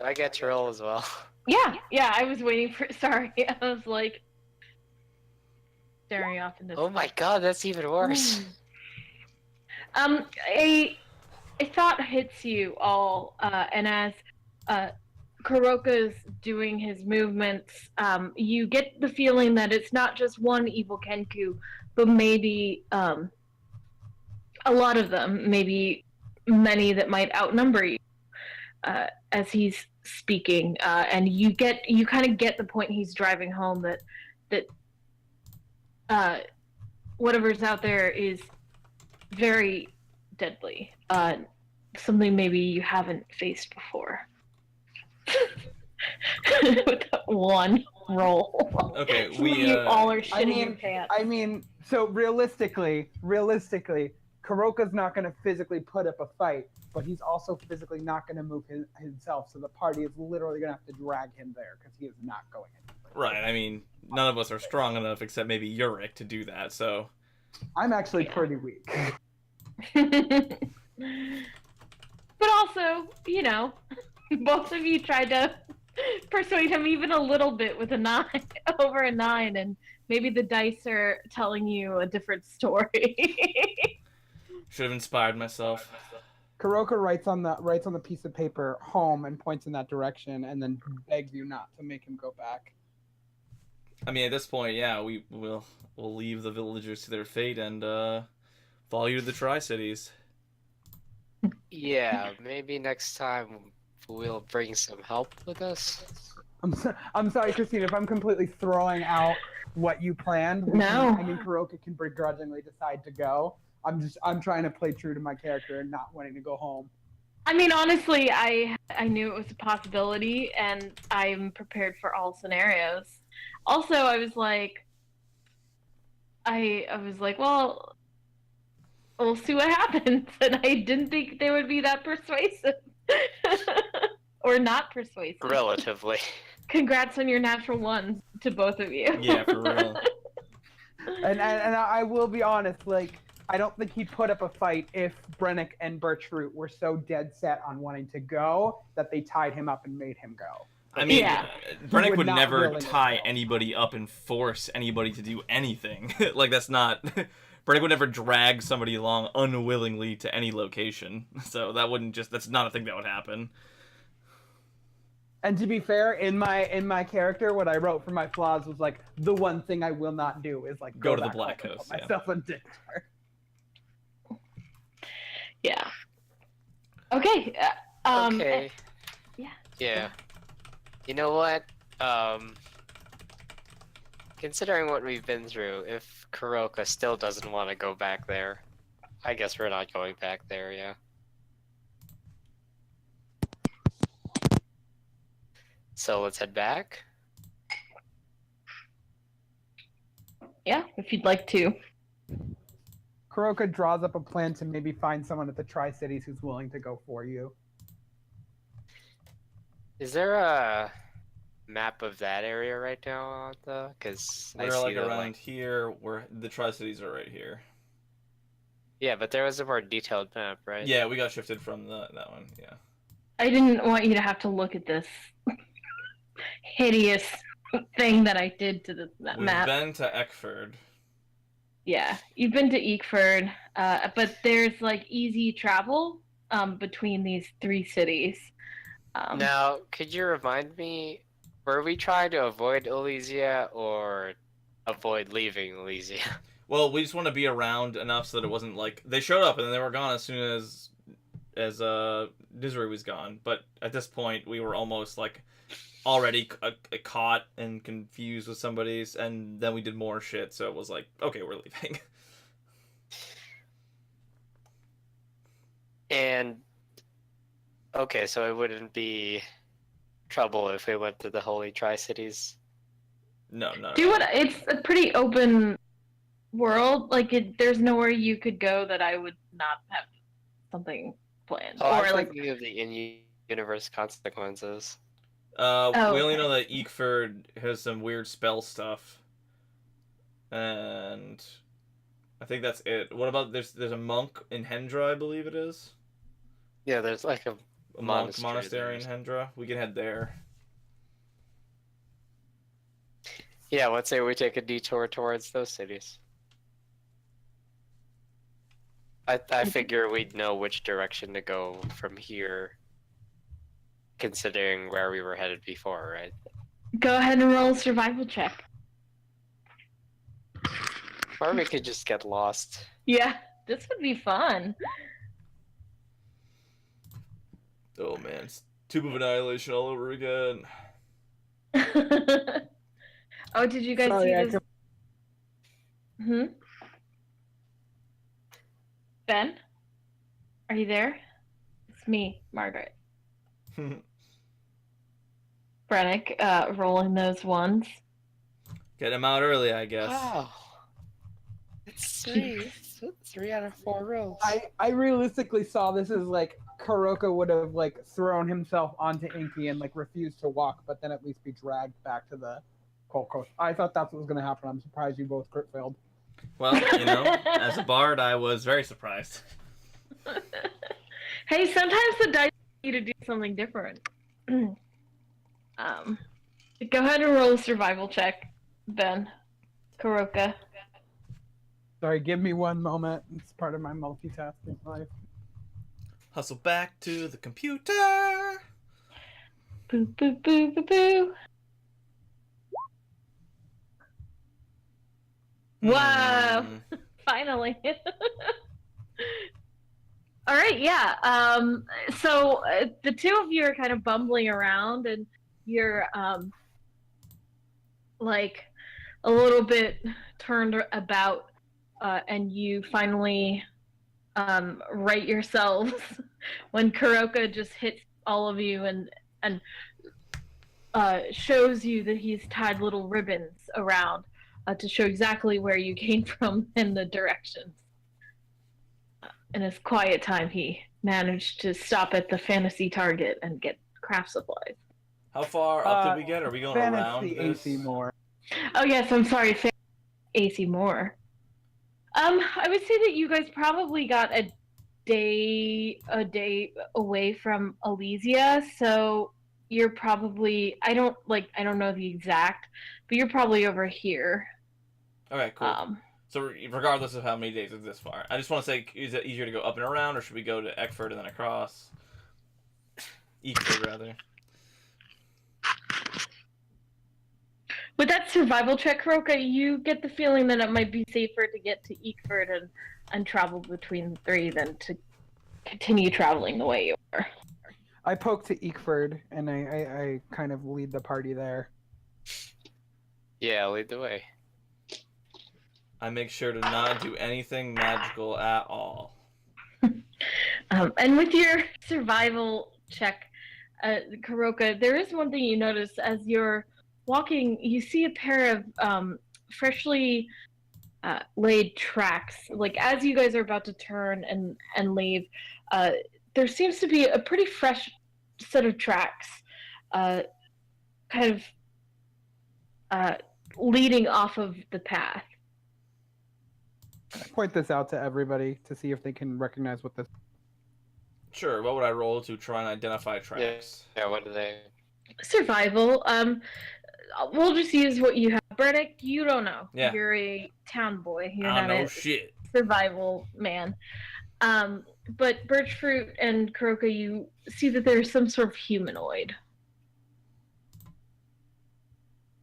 I get to roll as well. Yeah, I was waiting for. Sorry, I was like staring off into. Oh my god, that's even worse. A thought hits you all, and as Kuroka's doing his movements, you get the feeling that it's not just one evil Kenku, but maybe a lot of them, maybe many that might outnumber you. As he's speaking, and you kind of get the point he's driving home that whatever's out there is very deadly. Something maybe you haven't faced before. With that one roll. Okay, you all are shitting your pants. So realistically, Kuroka's not going to physically put up a fight, but he's also physically not going to move himself. So the party is literally going to have to drag him there because he is not going anywhere. Right. I mean, none of us are strong enough except maybe Yurik to do that. So I'm actually pretty weak. But also, you know, both of you tried to persuade him even a little bit with a 9 over a 9, and maybe the dice are telling you a different story. should have inspired myself. Kuroka writes on the piece of paper home and points in that direction, and then begs you not to make him go back. I mean, at this point, yeah, we'll leave the villagers to their fate and follow you to the Tri-Cities. Yeah, maybe next time we'll bring some help with us. I'm sorry, Christine, if I'm completely throwing out what you planned. No. I mean, Kuroka can begrudgingly decide to go. I'm trying to play true to my character and not wanting to go home. I mean, honestly, I knew it was a possibility, and I'm prepared for all scenarios. Also, I was like, well, we'll see what happens, and I didn't think they would be that persuasive. Or not persuasive. Relatively. Congrats on your natural ones to both of you. Yeah, for real. And I will be honest, like, I don't think he'd put up a fight if Brennick and Birchroot were so dead set on wanting to go that they tied him up and made him go. I mean, Yeah. Brennick would would not never willingly tie go. anybody up and force anybody to do anything. Like, that's not... Brennick would never drag somebody along unwillingly to any location. So that wouldn't just... That's not a thing that would happen. And to be fair, in my character, what I wrote for my flaws was like, the one thing I will not do is like Go to the back Black home and Coast, put yeah. myself in danger. Yeah. Okay. Okay. Yeah. Yeah. You know what? Considering what we've been through, if Kuroka still doesn't want to go back there, I guess we're not going back there, yeah. So let's head back. Yeah, if you'd like to. Kuroka draws up a plan to maybe find someone at the Tri-Cities who's willing to go for you. Is there a map of that area right now, though? Because I We're see like that, around here, where the Tri-Cities are right here. Yeah, but there was a more detailed map, right? Yeah, we got shifted from that one, yeah. I didn't want you to have to look at this hideous thing that I did to the We've map. been to Eckford. Yeah, you've been to Eekford, but there's like easy travel between these 3 cities. Now, could you remind me, were we trying to avoid Elysia or avoid leaving Elysia? Well, we just want to be around enough so that it wasn't like... They showed up and then they were gone as soon as Nizuri was gone. But at this point, we were almost like already caught and confused with somebody's, and then we did more shit, so it was like, okay, we're leaving. And okay, so it wouldn't be trouble if we went to the Holy Tri-Cities. No. It's a pretty open world. Like, there's nowhere you could go that I would not have something planned. Oh, or I'm like, thinking of the in-universe consequences. We only okay. know that Eekford has some weird spell stuff. And I think that's it. What about there's a monk in Hendra, I believe it is. Yeah, there's like a a monk Monastery monastery in there. Hendra. We can head there. Yeah, let's say we take a detour towards those cities. I figure we'd know which direction to go from here, considering where we were headed before, right? Go ahead and roll a survival check. Or we could just get lost. Yeah, this would be fun. Oh man, it's Tube of Annihilation all over again. Oh, did you guys Sorry, I see this? Ben? Are you there? It's me, Margaret. Brennick, rolling those ones. Get him out early, I guess. Wow. It's 3. It's 3 out of 4 rolls. I realistically saw this as like Kuroka would have like thrown himself onto Inky and like refused to walk, but then at least be dragged back to the Cold Coast. I thought that's what was going to happen. I'm surprised you both crit failed. Well, you know, as a bard, I was very surprised. Hey, sometimes the dice want you to do something different. Go ahead and roll a survival check, Ben. Kuroka. Sorry, give me one moment. It's part of my multitasking life. Hustle back to the computer. Boo, boo, boo, boo, boo. Wow. Hmm. Finally. All right, yeah. So the two of you are kind of bumbling around, and you're like a little bit turned about, and you finally right yourselves when Kuroka just hits all of you and shows you that he's tied little ribbons around to show exactly where you came from and the directions. In his quiet time, he managed to stop at the fantasy Target and get craft supplies. How far up did we get? Are we going around Fantasy this? AC more. Oh yes, I'm sorry, AC Moore. I would say that you guys probably got a day away from Elysia, so you're probably I don't know the exact, but you're probably over here. Okay, cool. So regardless of how many days it's this far, I just want to say, is it easier to go up and around, or should we go to Eckford and then across? Eekford, rather. With that survival check, Kuroka, you get the feeling that it might be safer to get to Eekford and travel between the three than to continue traveling the way you are. I poke to Eekford and I kind of lead the party there. Yeah, lead the way. I make sure to not do anything magical at all. And with your survival check, Kuroka, there is one thing you notice as you're walking. You see a pair of freshly laid tracks. Like as you guys are about to turn and leave, there seems to be a pretty fresh set of tracks, kind of leading off of the path. I point this out to everybody to see if they can recognize what this. Sure, what would I roll to try and identify tracks? Yeah, what do they... Survival. We'll just use what you have. Burdick, you don't know. Yeah. You're a town boy. You're I not don't know a shit. survival man. But Birchfruit and Kuroka, you see that there's some sort of humanoid.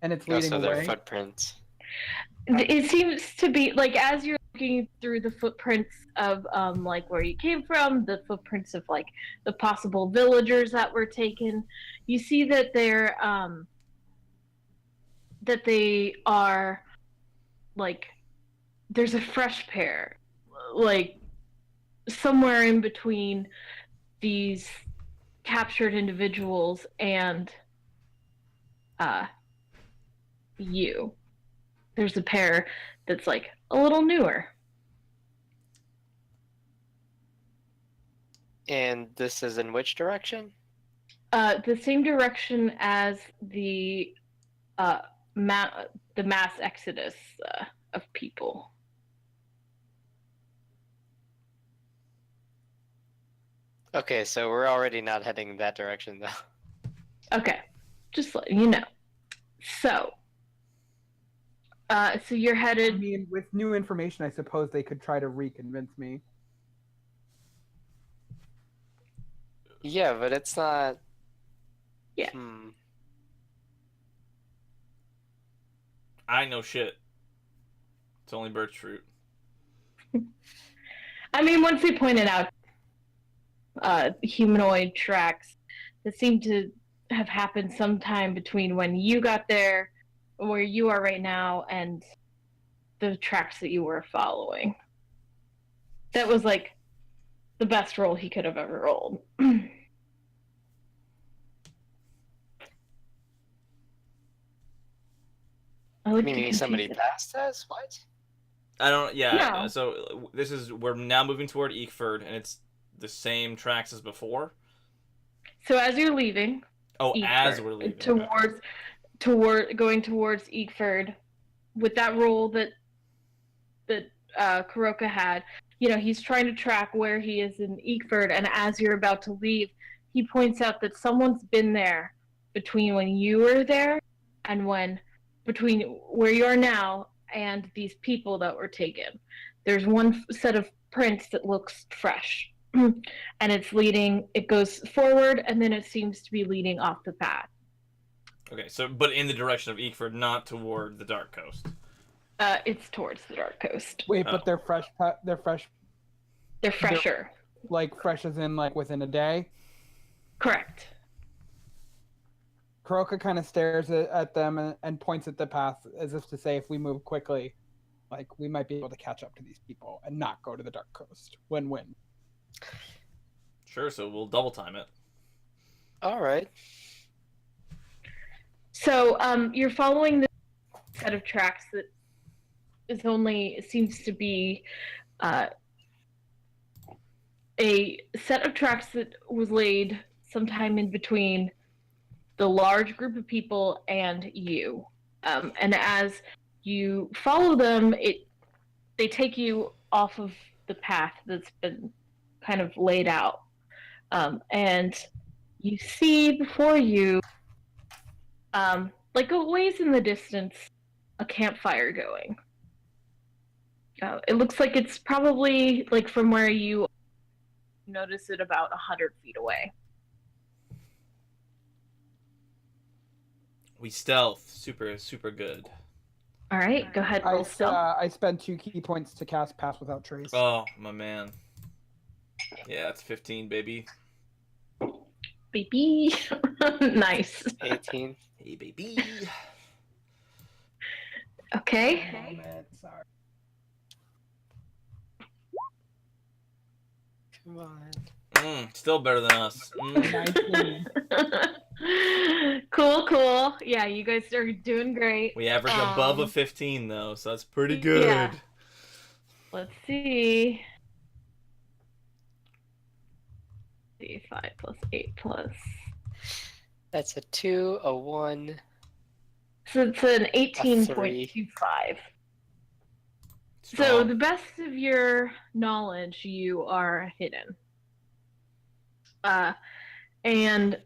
And it's leading Also, their away. footprints. It seems to be like as you're looking through the footprints of like where you came from, the footprints of like the possible villagers that were taken, you see that they're that they are like there's a fresh pair, like somewhere in between these captured individuals and you. There's a pair that's like a little newer. And this is in which direction? The same direction as the mass exodus of people. Okay, so we're already not heading in that direction though. Okay, just letting you know. So, so you're I headed. mean, with new information, I suppose they could try to reconvince me. Yeah, but it's not. Yeah. I know shit. It's only birch fruit. I mean, once they pointed out humanoid tracks that seem to have happened sometime between when you got there, where you are right now, and the tracks that you were following. That was like the best roll he could have ever rolled. I like to Meaning confuse somebody it. passed us? What? I don't. Yeah. No. So this is we're now moving toward Eekford, and it's the same tracks as before. So as you're leaving, Oh, as Eekford, we're leaving. Okay. going towards Eekford, with that roll that Kuroka had, he's trying to track where he is in Eekford, and as you're about to leave, he points out that someone's been there between when you were there and between where you are now and these people that were taken. There's one set of prints that looks fresh, and it goes forward, and then it seems to be leading off the path. Okay. So, but in the direction of Eekford, not toward the Dark Coast. It's towards the Dark Coast. Wait, Oh. but they're fresh. They're fresh. They're fresher. Like fresh as in like within a day. Correct. Kuroka kind of stares at them and points at the path as if to say, if we move quickly, like we might be able to catch up to these people and not go to the Dark Coast. Win-win. Sure. So we'll double time it. All right. So you're following this set of tracks that seems to be a set of tracks that was laid sometime in between the large group of people and you. And as you follow them, they take you off of the path that's been kind of laid out. And you see before you, like a ways in the distance, a campfire going. It looks like it's probably like from where you notice it about 100 feet away. We stealth. Super, super good. All right, go ahead. Roll stealth. I spend 2 key points to cast Pass Without Trace. Oh, my man. Yeah, it's 15, baby. Baby. Nice. 18. Hey, baby. Okay. Moment, sorry. Come on. Still better than us. 19. Cool. Yeah, you guys are doing great. We average above a 15, though, so that's pretty good. Yeah. Let's see. 5 plus 8 plus. That's a 2, a 1. So it's an 18.25. So Strong. the best of your knowledge, you are hidden. And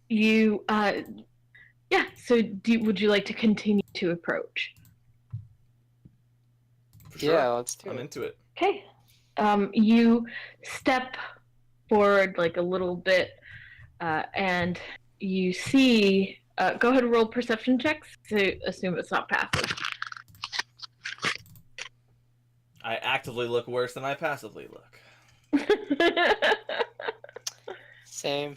you, so would you like to continue to approach? For sure. Yeah, let's do I'm it. into it. Okay. You step forward like a little bit, and you see, go ahead and roll perception checks to assume it's not passive. I actively look worse than I passively look. Same.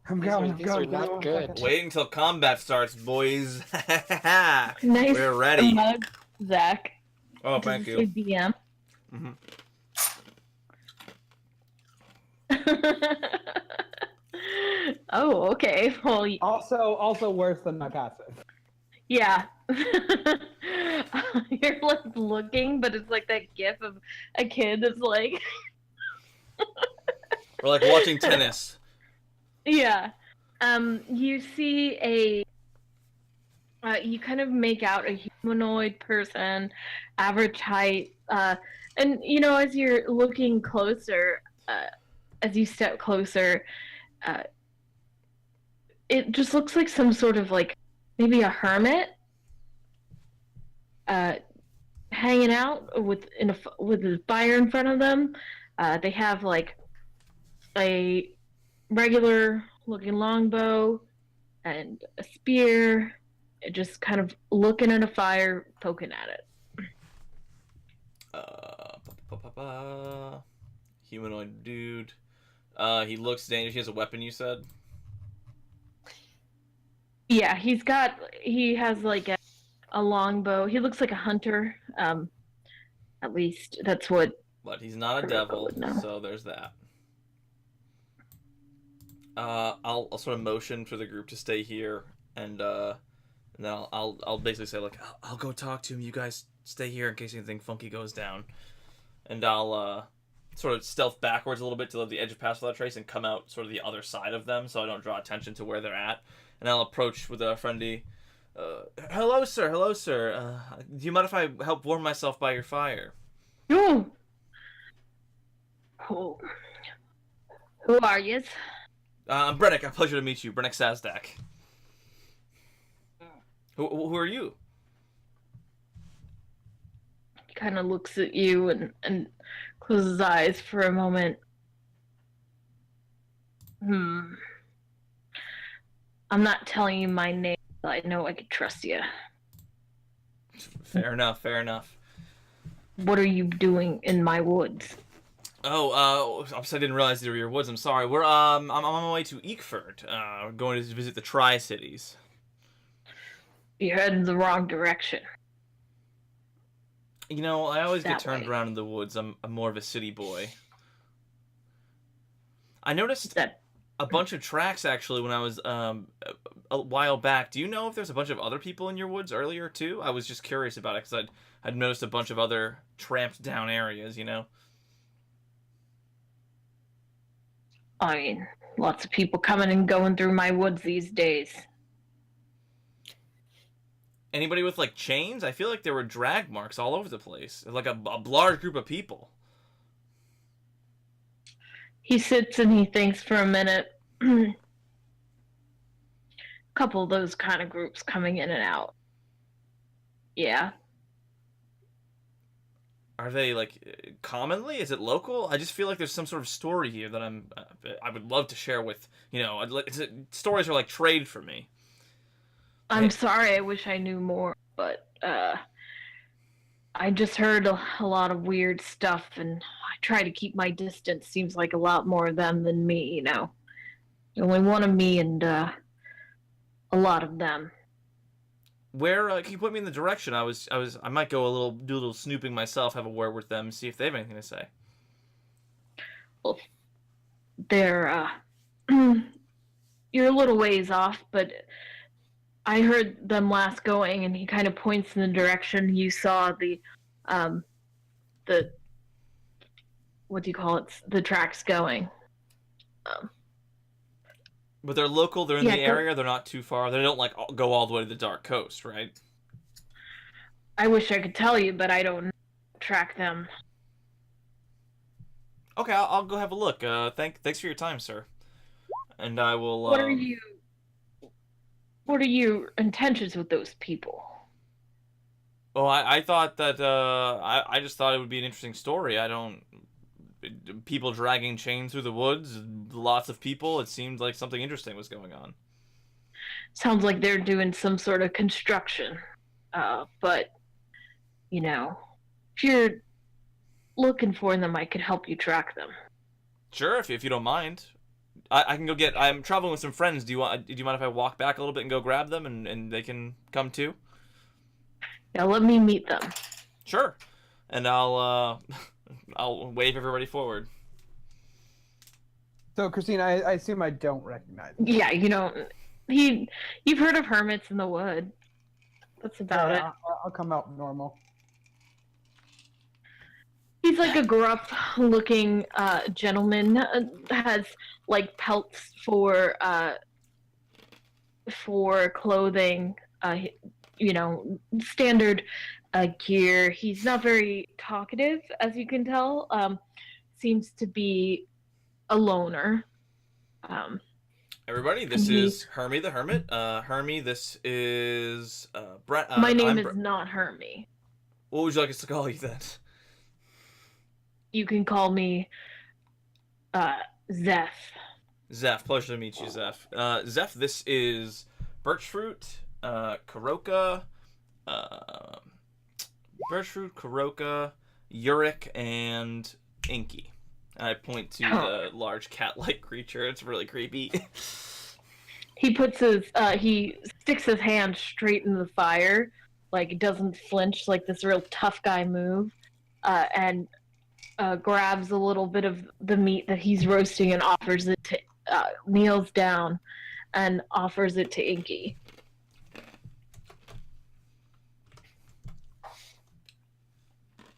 I'm These going. are- these are not good. Wait until combat starts, boys. Nice. We're ready. Mug, Zach. Oh, Does thank it say you. DM? Mhm. Oh, okay. Well, Also worse than my passive. yeah. You're like looking, but it's like that gif of a kid that's like, We're like watching tennis. yeah. You see you kind of make out a humanoid person, average height, And as you're looking closer, as you step closer, it just looks like some sort of like maybe a hermit hanging out with a fire in front of them. They have like a regular looking longbow and a spear, just kind of looking at a fire, poking at it. Humanoid dude. He looks dangerous. He has a weapon, you said? Yeah, he has like a longbow. He looks like a hunter. At least that's what. But he's not a Kuroko devil, would know. so there's that. I'll sort of motion for the group to stay here, and then I'll basically say like I'll go talk to him. You guys stay here in case anything funky goes down, and I'll sort of stealth backwards a little bit to the edge of Pass Without Trace and come out sort of the other side of them, so I don't draw attention to where they're at. And I'll approach with a friendly, "Hello, sir. Hello, sir. Do you mind if I help warm myself by your fire?" Oh. Who are you? I'm Brennick. A pleasure to meet you, Brennick Sazdak. Who are you? He kind of looks at you and closes his eyes for a moment. I'm not telling you my name, but I know I could trust you. Fair enough. Fair enough. What are you doing in my woods? Oh, I didn't realize they were your woods. I'm sorry. I'm on my way to Eekford. We're going to visit the Tri-Cities. You're heading the wrong direction. You know, I always get That turned way. around in the woods. I'm more of a city boy. I noticed That a bunch of tracks actually when I was a while back. Do you know if there's a bunch of other people in your woods earlier too? I was just curious about it because I'd noticed a bunch of other tramped down areas. You know. I mean, lots of people coming and going through my woods these days. Anybody with like chains? I feel like there were drag marks all over the place. Like a large group of people. He sits and he thinks for a minute. Couple of those kind of groups coming in and out. Yeah. Are they like commonly? Is it local? I just feel like there's some sort of story here that I would love to share with stories are like trade for me. I'm sorry, I wish I knew more, but I just heard a lot of weird stuff and I try to keep my distance. Seems like a lot more of them than me, Only one of me and a lot of them. Where can you point me in the direction? I might go do a little snooping myself, have a word with them, see if they have anything to say. Well, they're you're a little ways off, but I heard them last going, and he kind of points in the direction you saw the what do you call it? The tracks going. But they're local. They're in Yeah, the area. They're not too far. They don't like go all the way to the Dark Coast, right? I wish I could tell you, but I don't track them. Okay, I'll go have a look. Thanks for your time, sir. And I will. What are your intentions with those people? Oh, I thought that. I just thought it would be an interesting story. People dragging chains through the woods, lots of people. It seemed like something interesting was going on. Sounds like they're doing some sort of construction. But if you're looking for them, I could help you track them. Sure, if you don't mind. I can go get. I'm traveling with some friends. Do you mind if I walk back a little bit and go grab them and they can come too? Yeah, let me meet them. Sure, and I'll wave everybody forward. So, Christine, I assume I don't recognize him. Yeah, you've heard of hermits in the wood. That's about it. I'll come out normal. He's like a gruff-looking gentleman. Has like pelts for clothing. Standard Kier. He's not very talkative, as you can tell. Seems to be a loner. Everybody, this He- is Hermie the Hermit. Hermie, this is Brent. My name I'm is not Hermie. What would you like us to call you then? You can call me Zeph. Zeph, pleasure to meet you, Zeph. Zeph, this is Birchfruit, Karoka, Yurik, and Inky. I point to the large cat-like creature. It's really creepy. He he sticks his hand straight in the fire, like doesn't flinch, like this real tough guy move, and grabs a little bit of the meat that he's roasting and offers it to, kneels down and offers it to Inky.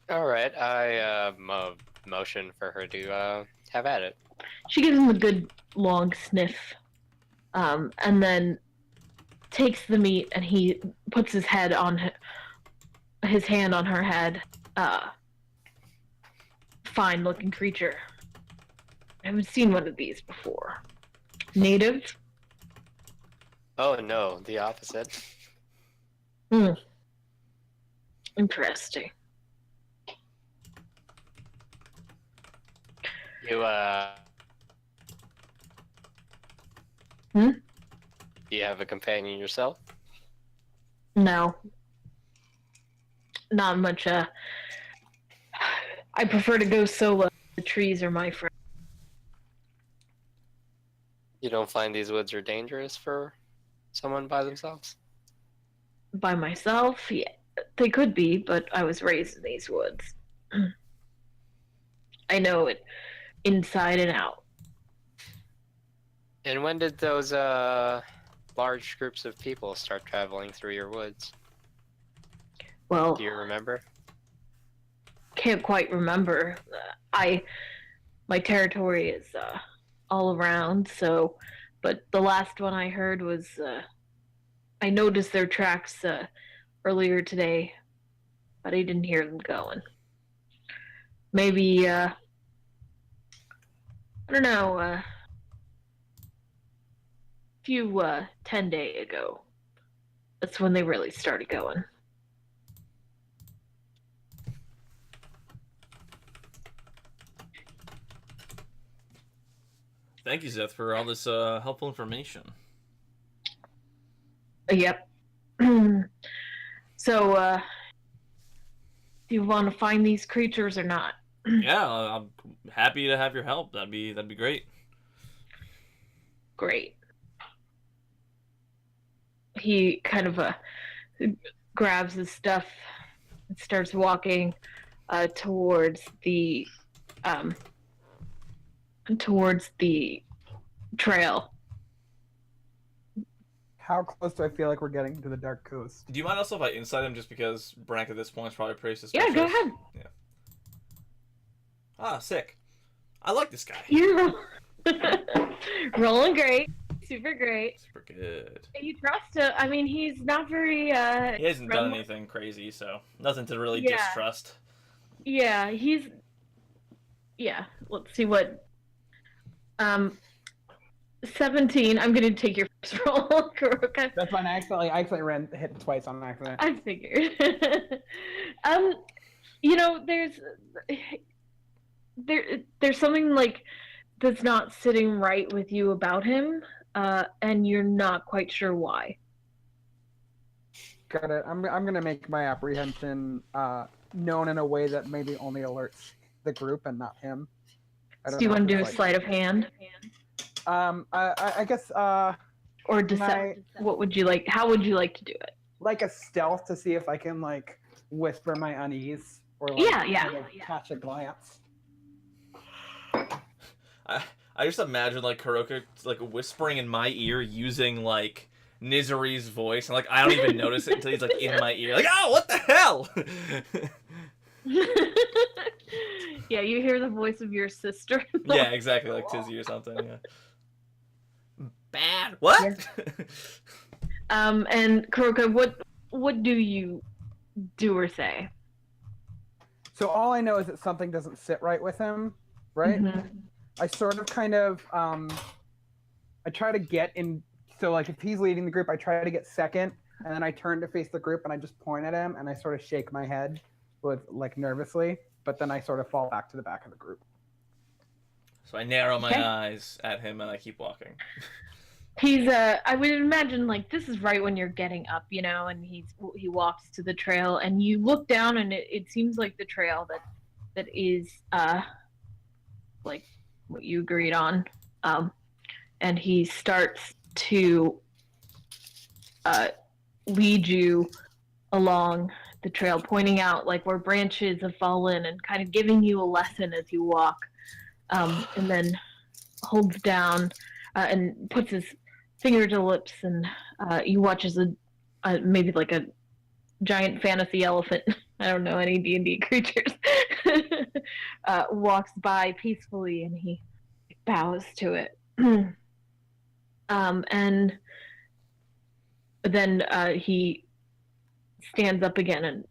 All right, I motion for her to have at it. She gives him a good long sniff, and then takes the meat and he puts his hand on her head. Fine looking creature. I haven't seen one of these before. Native? Oh no, the opposite. Interesting. You Hmm? Do you have a companion yourself? No. Not much, I prefer to go solo. The trees are my friend. You don't find these woods are dangerous for someone by themselves? By myself? Yeah, they could be, but I was raised in these woods. I know it inside and out. And when did those large groups of people start traveling through your woods? Well, Do you remember? can't quite remember. My territory is all around, so. But the last one I heard was I noticed their tracks earlier today, but I didn't hear them going. Maybe I don't know. A few 10 days ago. That's when they really started going. Thank you, Zeph, for all this helpful information. Yep. So, do you want to find these creatures or not? Yeah, I'm happy to have your help. That'd be great. Great. He kind of grabs his stuff and starts walking towards the trail. How close do I feel like we're getting to the Dark Coast? Do you mind also if I insight him, just because Brank at this point is probably pretty suspicious? Yeah, go ahead. Yeah. Ah, sick. I like this guy. You're rolling great, super great. Super good. You trust him. I mean, he's not very. He hasn't done friendly. anything crazy, so nothing to really Yeah. distrust. Yeah, he's. Yeah, let's see what. 17. I'm gonna take your first roll, Kuroka. That's fine. I accidentally hit twice on accident. I figured. You know, there's something like that's not sitting right with you about him, and you're not quite sure why. Got it. I'm gonna make my apprehension known in a way that maybe only alerts the group and not him. I Do don't you know want to if do a it's sleight of hand? I guess Or deception? What would you like? How would you like to do it? like a stealth to see if I can like whisper my unease or like, Yeah. kind of catch a glance. I just imagine like Kuroka like whispering in my ear using like Nizuri's voice, and like I don't even notice it until he's like in my ear, like, oh, what the hell? Yeah, you hear the voice of your sister. Yeah, exactly, like Tizzy or something. Yeah. Bad. What? And Kuroka, what do you do or say? So all I know is that something doesn't sit right with him, right? Mhm. I sort of kind of I try to get in. So like if he's leading the group, I try to get second, and then I turn to face the group and I just point at him and I sort of shake my head with like nervously, but then I sort of fall back to the back of the group. So I narrow my Okay. eyes at him and I keep walking. He's I would imagine like this is right when you're getting up, you know, and he walks to the trail and you look down and it seems like the trail that is like what you agreed on. And he starts to lead you along the trail, pointing out like where branches have fallen and kind of giving you a lesson as you walk. And then holds down and puts his finger to the lips, and you watch as a maybe like a giant fantasy elephant. I don't know any D&D creatures. Walks by peacefully, and he bows to it. And then he stands up again and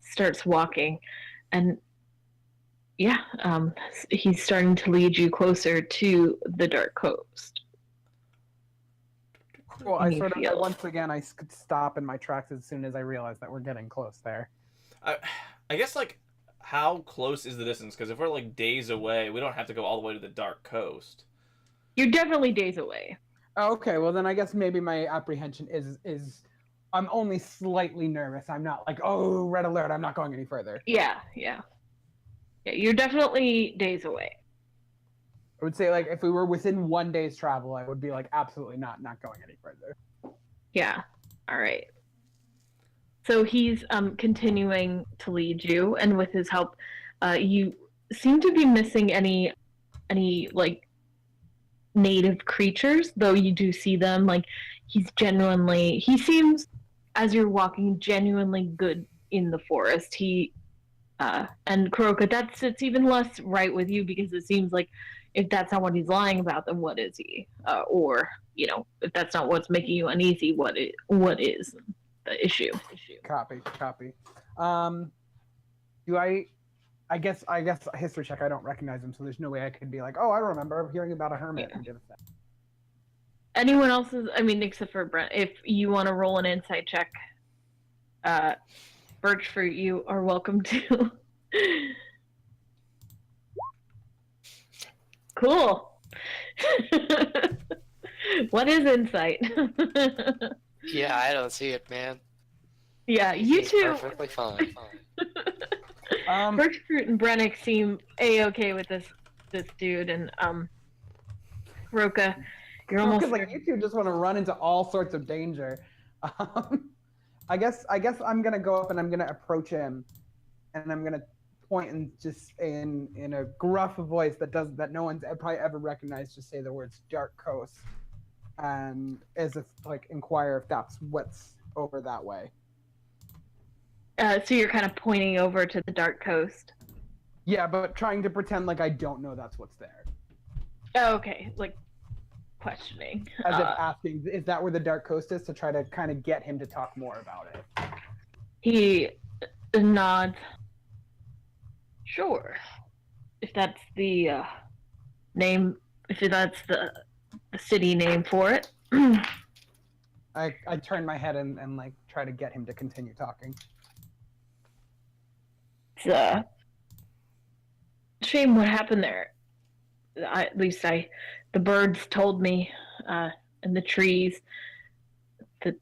starts walking, and yeah, he's starting to lead you closer to the Dark Coast. Well, I And you sort of feel- once again I stop in my tracks as soon as I realize that we're getting close there. I guess, like, how close is the distance? Because if we're, like, days away, we don't have to go all the way to the Dark Coast. You're definitely days away. Oh, okay, well then I guess maybe my apprehension is I'm only slightly nervous. I'm not like, oh, red alert, I'm not going any further. Yeah, you're definitely days away. I would say like if we were within 1 day's travel, I would be like absolutely not going any further. Yeah. All right. So he's continuing to lead you, and with his help, you seem to be missing any like native creatures, though you do see them. Like he seems as you're walking genuinely good in the forest. And Kuroka, it's even less right with you because it seems like if that's not what he's lying about, then what is he? Or you know, if that's not what's making you uneasy, what is the issue? Copy. Do I guess a history check. I don't recognize him, so there's no way I could be like, oh, I remember hearing about a hermit. Yeah. who did that. Anyone else's? I mean, except for Brent. If you want to roll an insight check, Birchfruit, you are welcome to. Cool. What is insight? Yeah, I don't see it, man. Yeah, you He's two. perfectly fine. Birchfruit and Brennick seem a-okay with this dude, and Roka, you're almost Because like you two just want to run into all sorts of danger. I guess I'm gonna go up and I'm gonna approach him, and I'm gonna point and just in a gruff voice that no one's probably ever recognized, just say the words Dark Coast, and as if like inquire if that's what's over that way. so you're kind of pointing over to the Dark Coast. Yeah, but trying to pretend like I don't know that's what's there, Oh, okay, like questioning. as if asking, is that where the Dark Coast is, to try to kind of get him to talk more about it. He nods. Sure. If that's the name, if that's the city name for it. I turn my head and like try to get him to continue talking. It's a shame what happened there. At least the birds told me, and the trees, that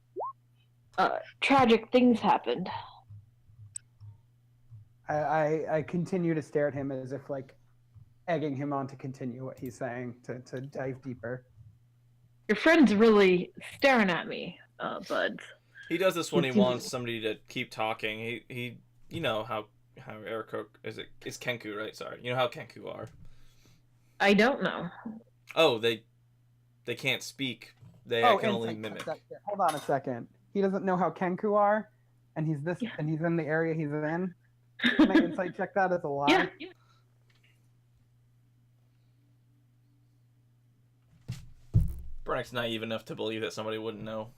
tragic things happened. I continue to stare at him as if like egging him on to continue what he's saying, to dive deeper. Your friend's really staring at me, buds. He does this when he wants somebody to keep talking. He you know how Eriko is Kenku, right? Sorry. You know how Kenku are. I don't know. Oh, they can't speak. They can only insight mimic. check. Hold on a second. He doesn't know how Kenku are, and he's Yeah. and he's in the area he's in. Can I insight check that as a lie? Yeah. Brennick's naive enough to believe that somebody wouldn't know.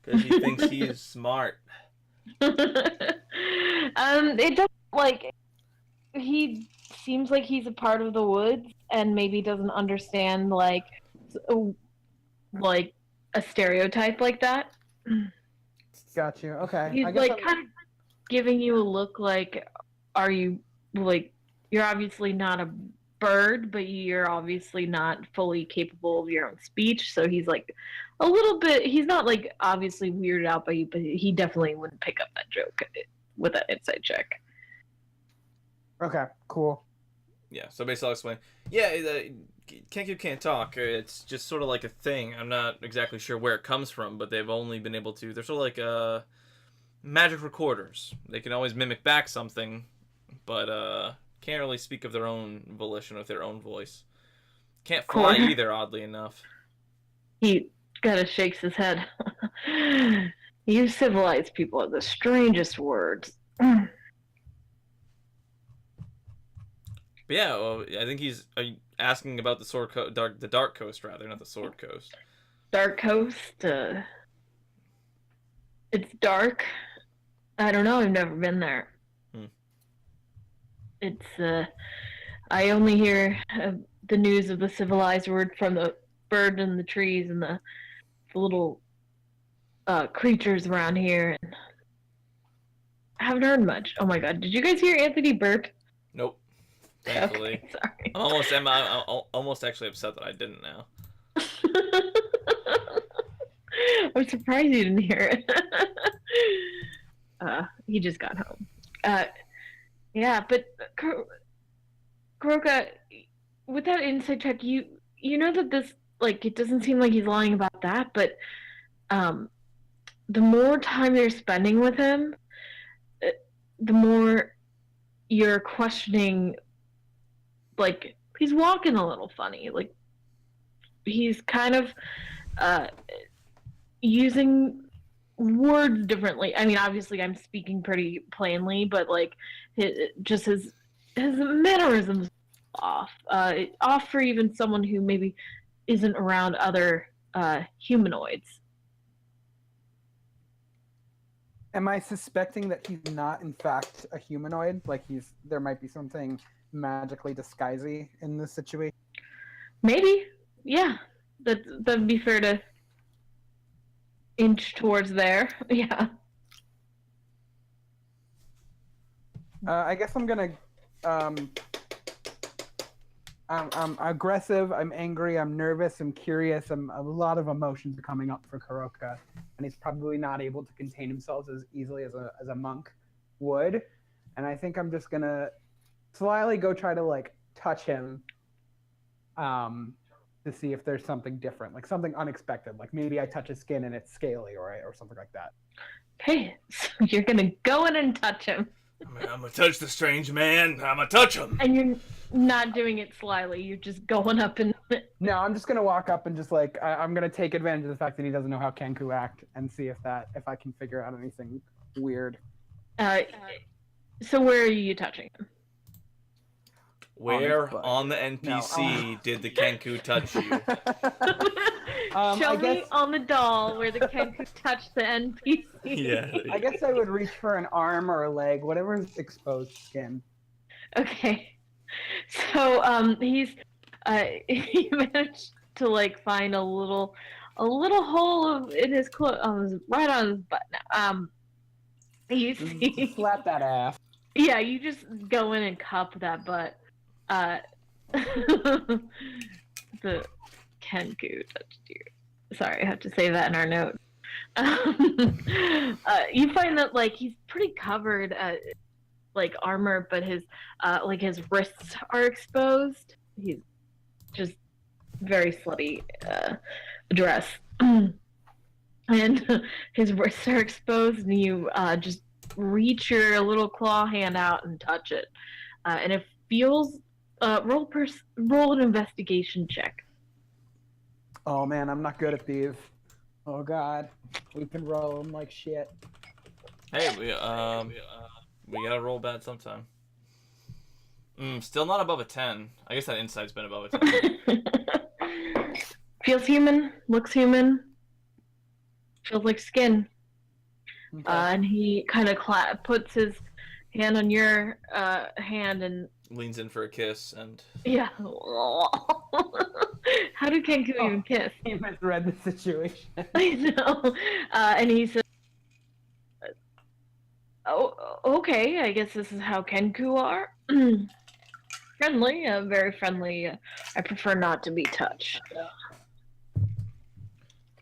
Because he thinks he is smart. It doesn't like he seems like he's a part of the woods and maybe doesn't understand like a stereotype like that. Got you. Okay. He's I guess like I'm- kind of giving you a look like, are you like you're obviously not a bird, but you're obviously not fully capable of your own speech. So he's like a little bit. He's not like obviously weirded out by you, but he definitely wouldn't pick up that joke with that inside check. Okay. Cool. Yeah, so basically I'll explain. Yeah, Kenku can't talk. It's just sort of like a thing. I'm not exactly sure where it comes from, but they've only been able to... They're sort of like magic recorders. They can always mimic back something, but can't really speak of their own volition with their own voice. Can't fly Cool. either, oddly enough. He kind of shakes his head. You civilized people are the strangest words. But yeah, well, I think he's asking about the Dark Coast, rather, not the Sword Coast. Dark Coast. It's dark. I don't know. I've never been there. It's I only hear the news of the civilized word from the bird and the trees and the little creatures around here. And I haven't heard much. Oh my god! Did you guys hear Anthony Burke? Nope. Thankfully. Okay, sorry. I'm almost actually upset that I didn't now. I'm surprised you didn't hear it. He just got home. Yeah, but Kuroka, with that insight check, you know that this, like, it doesn't seem like he's lying about that, but the more time you're spending with him, the more you're questioning, like, he's walking a little funny. Like, he's kind of using words differently. I mean, obviously I'm speaking pretty plainly, but like his mannerisms off. Off for even someone who maybe isn't around other humanoids. Am I suspecting that he's not, in fact, a humanoid? Like there might be something magically disguisey in this situation? Maybe, yeah. That'd be fair to inch towards there. Yeah. I guess I'm gonna. I'm aggressive. I'm angry. I'm nervous. I'm curious. A lot of emotions are coming up for Kuroka, and he's probably not able to contain himself as easily as a monk would. And I think I'm just gonna slyly go try to like touch him, to see if there's something different, like something unexpected. Like maybe I touch his skin and it's scaly, or something like that. Okay, so you're gonna go in and touch him. I'm gonna touch the strange man. I'm gonna touch him. And you're not doing it slyly. You're just going up and. No, I'm just gonna walk up and just like I'm gonna take advantage of the fact that he doesn't know how Kenku act and see if I can figure out anything weird. So where are you touching him? Where butt. on the NPC did the Kenku touch you? Show I me guess on the doll where the Kenku touched the NPC. Yeah. I guess I would reach for an arm or a leg, whatever's exposed skin. Okay. So he managed to like find a little hole in his clothes, right on his butt. You see, Slap that ass. yeah, you just go in and cup that butt. The Kenku touched you. Sorry, I have to say that in our note. You find that like he's pretty covered like armor, but his like his wrists are exposed. He's just very slutty dress, and his wrists are exposed. And you just reach your little claw hand out and touch it, and it feels. Roll an investigation check. Oh man, I'm not good at these. Oh god, we can roll them like shit. Hey, we gotta roll bad sometime. Still not above a 10. I guess that insight's been above a 10. Feels human, looks human, feels like skin. Okay. And he kind of puts his hand on your hand, and Leans in for a kiss, and yeah. How did Kenku even kiss? He misread the situation. I know. And he said, "Oh, okay. I guess this is how Kenku are. Friendly, very friendly. I prefer not to be touched."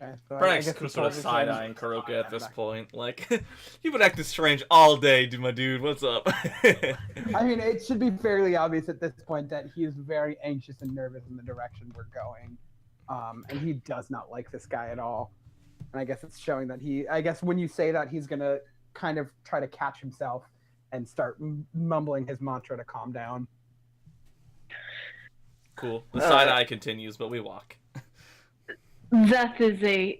Okay, so Pranks guess sort of it's side over. eyeing Kuroka at this point. Like, you've been acting strange all day, my dude. What's up? I mean, it should be fairly obvious at this point that he is very anxious and nervous in the direction we're going, and he does not like this guy at all. And I guess it's showing that I guess when you say that, he's gonna kind of try to catch himself and start mumbling his mantra to calm down. Cool. The side eye continues, but we walk. Zeth is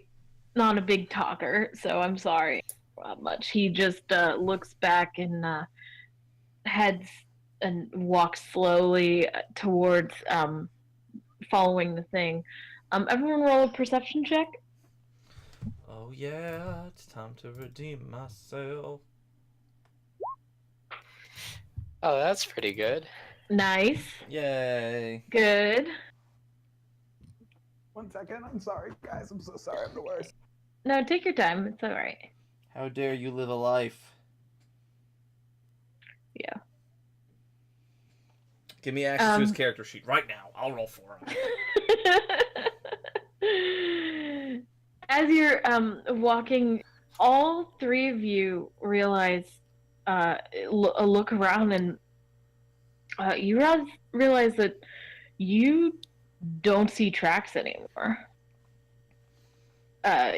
not a big talker, so I'm sorry about much. He just looks back and heads and walks slowly towards following the thing. Everyone roll a perception check. Oh yeah, it's time to redeem myself. Oh, that's pretty good. Nice. Yay. Good. 1 second, I'm sorry, guys. I'm so sorry. I'm the worst. No, take your time. It's all right. How dare you live a life? Yeah. Give me access to his character sheet right now. I'll roll for him. As you're walking, all three of you realize, look around, and you realize that you don't see tracks anymore.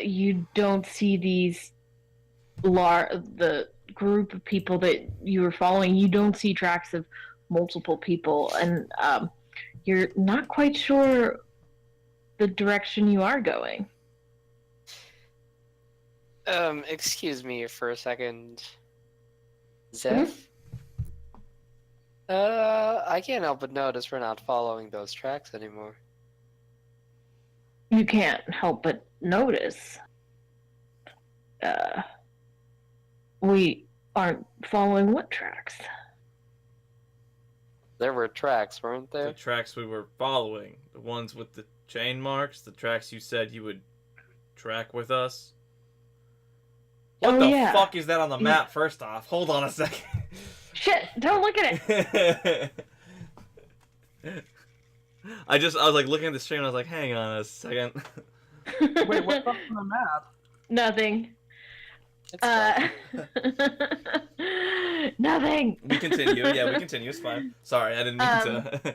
You don't see the group of people that you were following. You don't see tracks of multiple people, and you're not quite sure the direction you are going. Excuse me for a second. Zeph? I can't help but notice we're not following those tracks anymore. You can't help but notice. We aren't following what tracks? There were tracks, weren't The there? tracks we were following. The ones with the chain marks. The tracks you said you would track with us. What the fuck is that on the map, first off? Hold on a second. Shit, don't look at it. I was like looking at the stream and I was like, hang on a second. it. Wait, what's up on the map? Nothing. It's fine. Nothing. We continue. Yeah, we continue. It's fine. Sorry, I didn't mean to.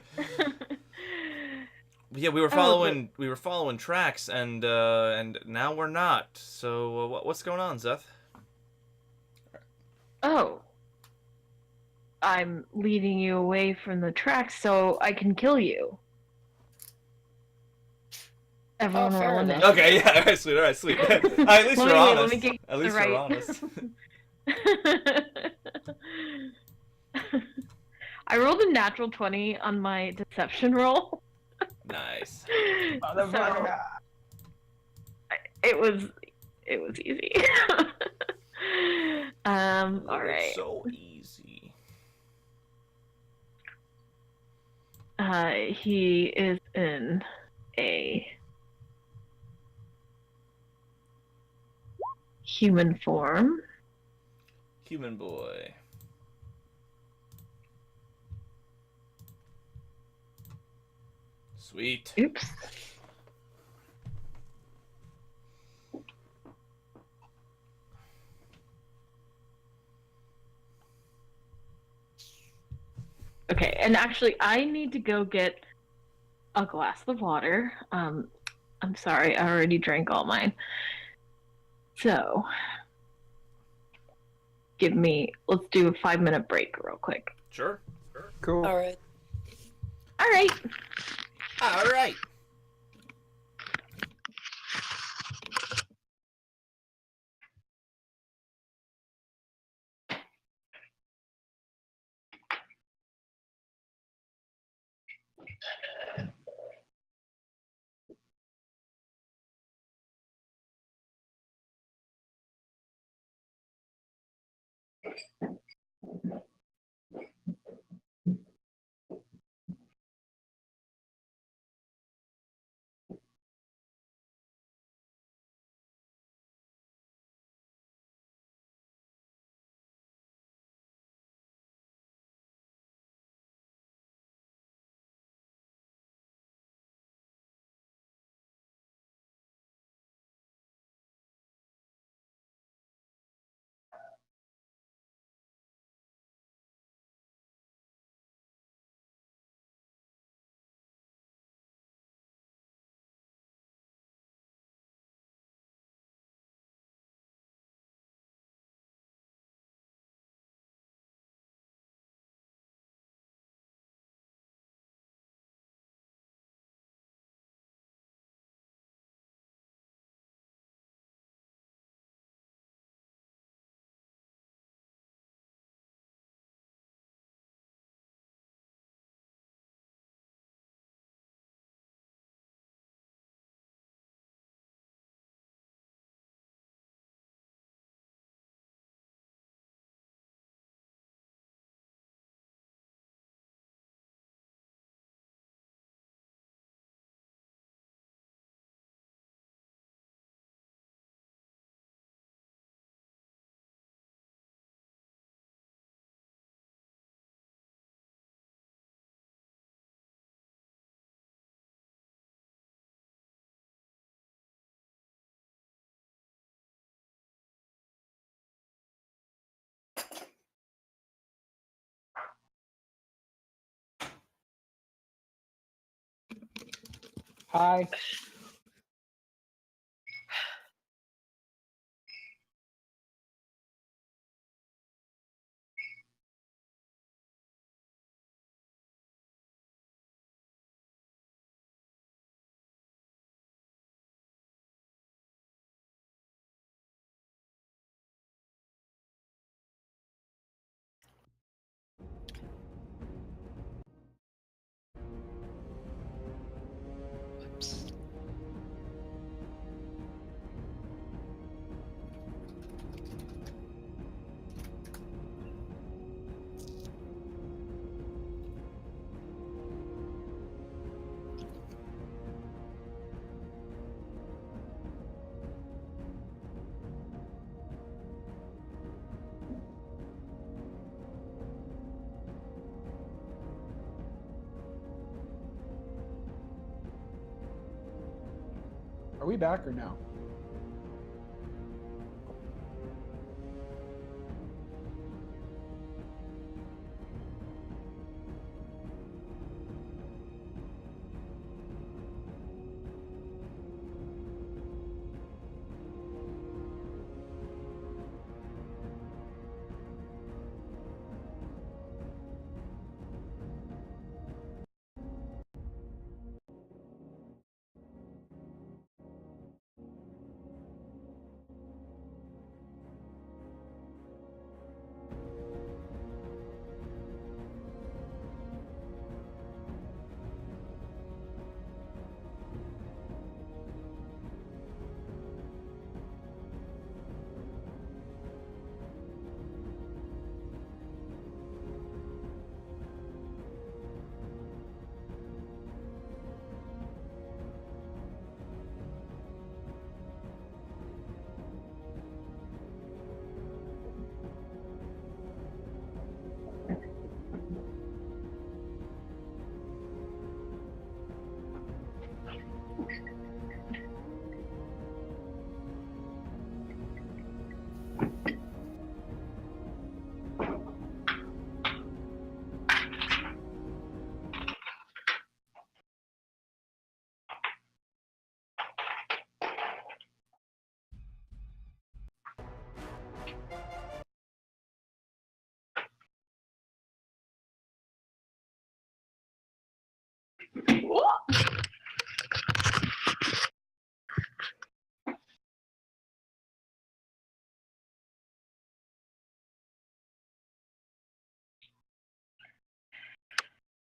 Yeah, we were following tracks, and now we're not. So what's going on, Zeth? Oh. I'm leading you away from the tracks so I can kill you. Everyone fair roll enough. Okay, yeah, all right, sweet. At least we're honest. At least we're right. honest. I rolled a natural 20 on my deception roll. Nice. Motherfucker. It was easy. All right. So easy. He is in a human form. Human boy. Sweet. Oops. Okay, and actually, I need to go get a glass of water. I'm sorry, I already drank all mine. So, let's do a 5-minute break real quick. Sure. Cool. All right. All right. All right. Hi. Oops. Are we back or no?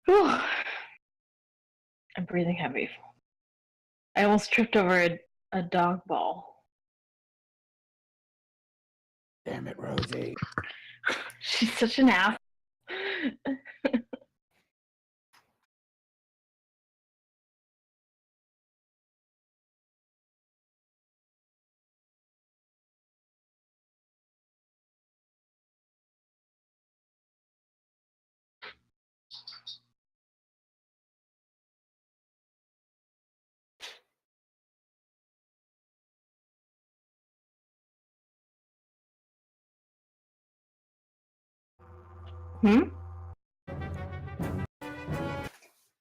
Whew. I'm breathing heavy. I almost tripped over a dog ball. Damn it, Rosie. She's such an ass. Hmm?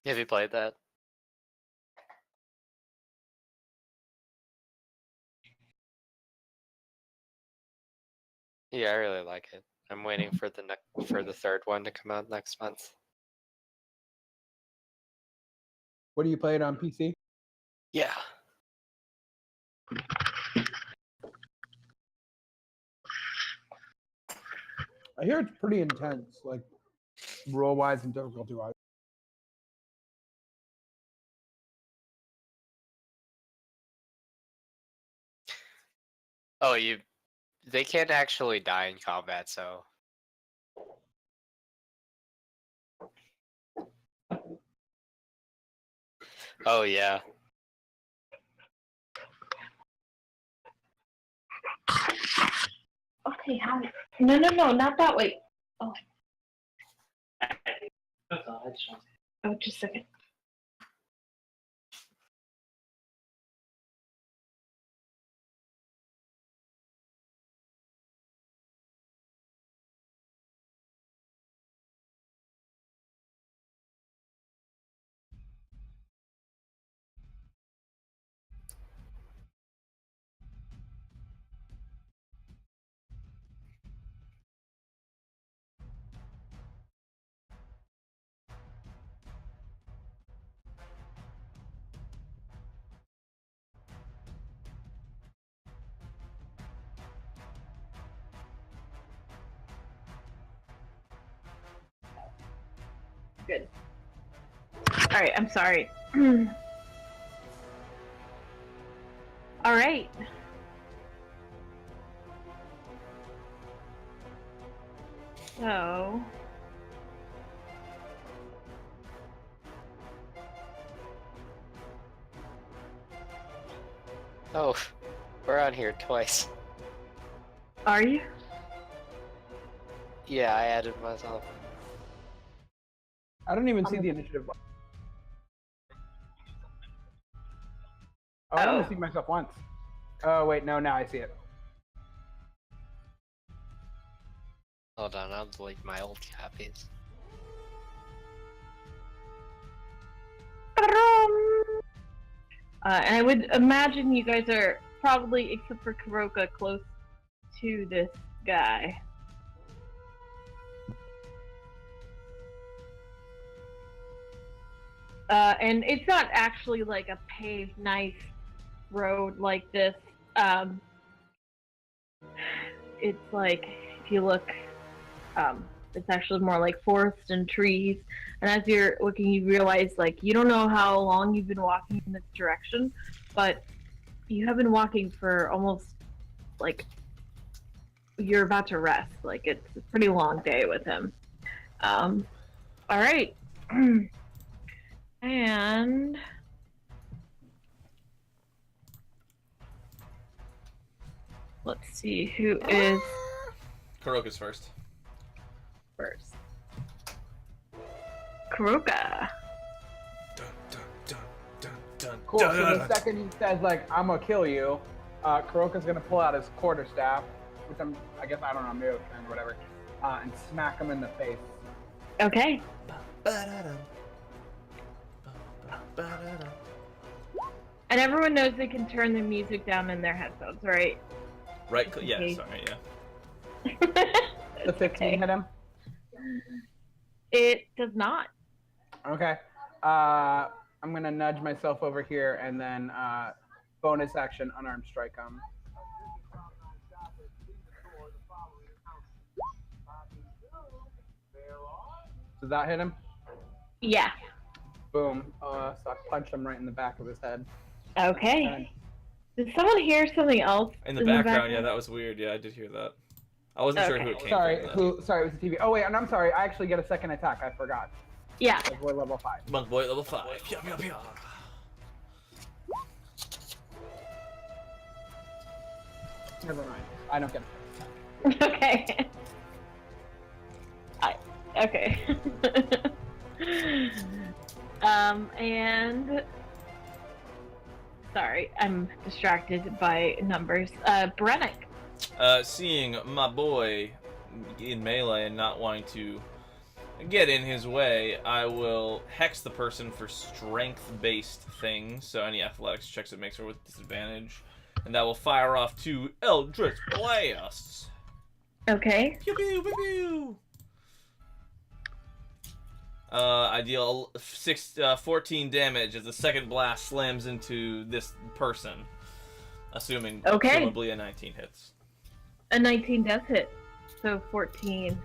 Have you played that? Yeah, I really like it. I'm waiting for the third one to come out next month. What do you play it on PC? Yeah. I hear it's pretty intense, like role wise and difficulty wise. Oh, they can't actually die in combat, so oh yeah. Okay, how? No, not that way. Oh. Oh, just a second. Good. All right, I'm sorry. All right. So. Oh, we're on here twice. Are you? Yeah, I added myself. I don't even see the initiative. Oh, I only see myself once. Oh wait, no, now I see it. Hold on, I'll delete my old copies. And I would imagine you guys are probably, except for Kuroka, close to this guy. And it's not actually like a paved, nice road like this. It's like, if you look, it's actually more like forest and trees. And as you're looking, you realize, like, you don't know how long you've been walking in this direction, but you have been walking for almost, like, you're about to rest. Like, it's a pretty long day with him. All right. And let's see who is Kuroka's first. first. Kuroka. Cool. So the second he says like I'm gonna kill you, Kuroka's gonna pull out his quarterstaff, which I guess I don't know, maybe or whatever, and smack him in the face. Okay. And everyone knows they can turn the music down in their headphones, right? Right. Yeah. Okay. Sorry. Yeah. The 15 hit him. It does not. Okay. I'm gonna nudge myself over here and then bonus action unarmed strike him. Does that hit him? Yeah. Boom. So I punched him right in the back of his head. Okay. Did someone hear something else In the background, yeah, that was weird. Yeah, I did hear that. I wasn't sure Okay. who it came Sorry, from. who? Sorry, it was the TV. Oh wait, and I'm sorry. I actually get a second attack. I forgot. Yeah. Because we're level 5. Monk Boy level 5. Pew, pew, pew. Never mind. I don't get it. Okay. Okay. And sorry, I'm distracted by numbers. Brennick. Seeing my boy in melee and not wanting to get in his way, I will hex the person for strength-based things, so any athletics checks it makes are with disadvantage. And that will fire off 2 Eldritch Blasts. Okay. Pew pew pew pew. I deal 14 damage as the second blast slams into this person, assuming Okay. presumably a 19 hits. A 19 does hit. So 14.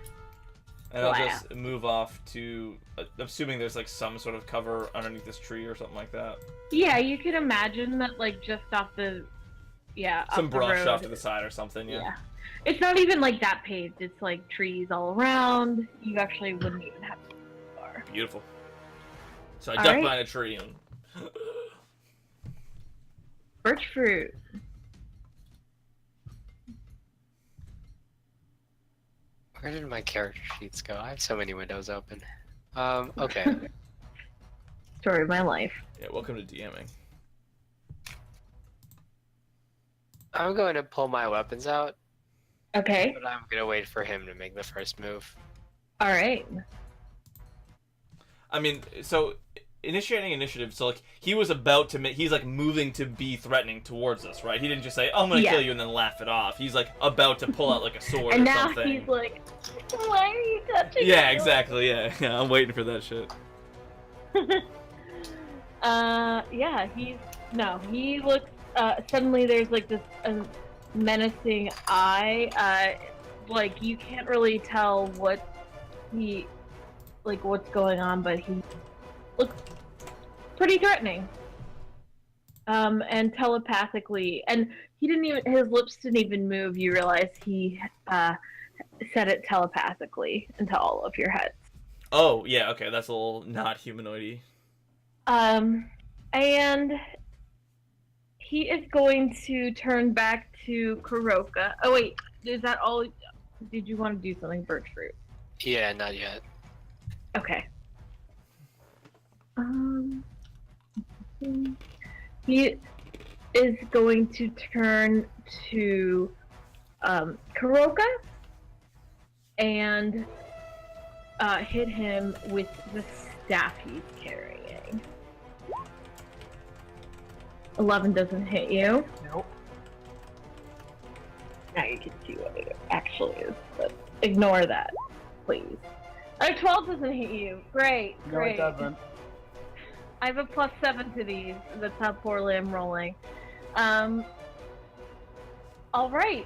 And I'll Wow. just move off to, assuming there's like some sort of cover underneath this tree or something like that. Yeah, you could imagine that, like, just off the, Some off the brush road. off to the side or something, yeah. Yeah. It's not even like that paved. It's like trees all around. You actually wouldn't even have to go far. Beautiful. So I All duck right. behind a tree and... Birch fruit. Where did my character sheets go? I have so many windows open. Okay. Story of my life. Yeah, welcome to DMing. I'm going to pull my weapons out, Okay. but I'm going to wait for him to make the first move. All right. I mean, so initiating initiative, so like he was about to make, he's like moving to be threatening towards us, right? He didn't just say, "Oh, I'm gonna Yeah. kill you," and then laugh it off. He's like about to pull out like a sword And or now something. he's like, why are you touching Yeah, me?" exactly. Yeah, yeah. I'm waiting for that shit. Yeah, he looks, suddenly there's like this menacing eye, like you can't really tell what's going on, but he looks pretty threatening. And telepathically, and his lips didn't even move, you realize he, said it telepathically into all of your heads. Oh, yeah. Okay, that's a little not humanoidy. And he is going to turn back to Kuroka. Oh wait, is that all? Did you want to do something, Birch Fruit? Yeah, not yet. Okay. He is going to turn to Kuroka and hit him with the staff he's carrying. 11 doesn't hit you. Nope. Now you can see what it actually is, but ignore that, please. 12 doesn't hit you. Great, No, great. it doesn't. I have a +7 to these. That's how poorly I'm rolling. All right,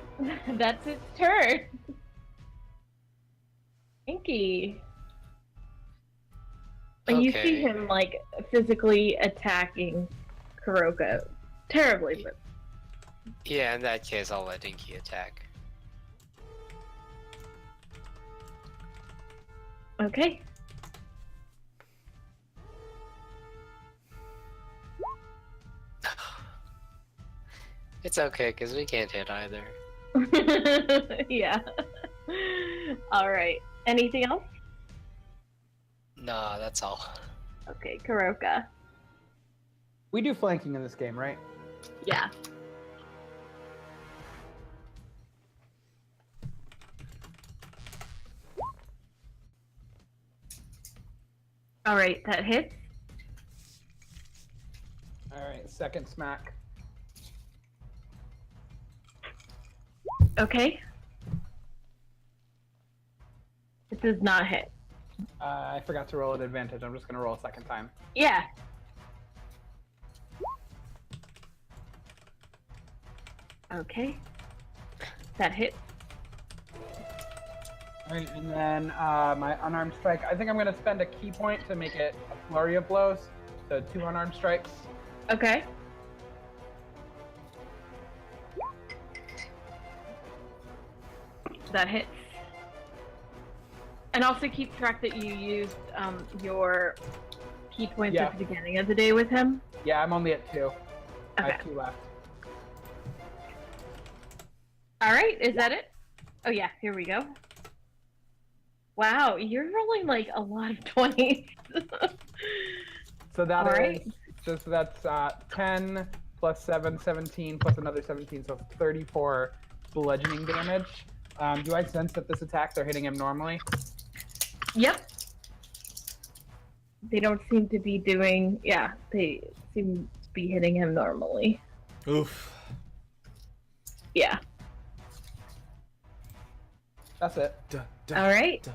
that's its turn. Inky. And you see Okay. him like physically attacking Kuroka terribly, but Yeah, in that case, I'll let Inky attack. okay. It's okay, because we can't hit either. Yeah. All right. Anything else? Nah, that's all. Okay, Kuroka. We do flanking in this game, right? Yeah. All right, that hits. All right, second smack. Okay. It does not hit. I forgot to roll at advantage. I'm just gonna roll a second time. Yeah. Okay. That hits. All right, and then my unarmed strike. I think I'm gonna spend a key point to make it a flurry of blows. So 2 unarmed strikes. Okay. That hits. And also keep track that you used your key points Yeah. at the beginning of the day with him. Yeah, I'm only at 2. I Okay. have 2 left. All right, is that it? Oh yeah, here we go. Wow, you're rolling like a lot of 20s. So that All is right. just that's 10 plus 7, 17 plus another 17, so 34 bludgeoning damage. Do I sense that this attack they're hitting him normally? Yep. They don't seem to be doing. Yeah, they seem to be hitting him normally. Oof. Yeah. That's it. All right.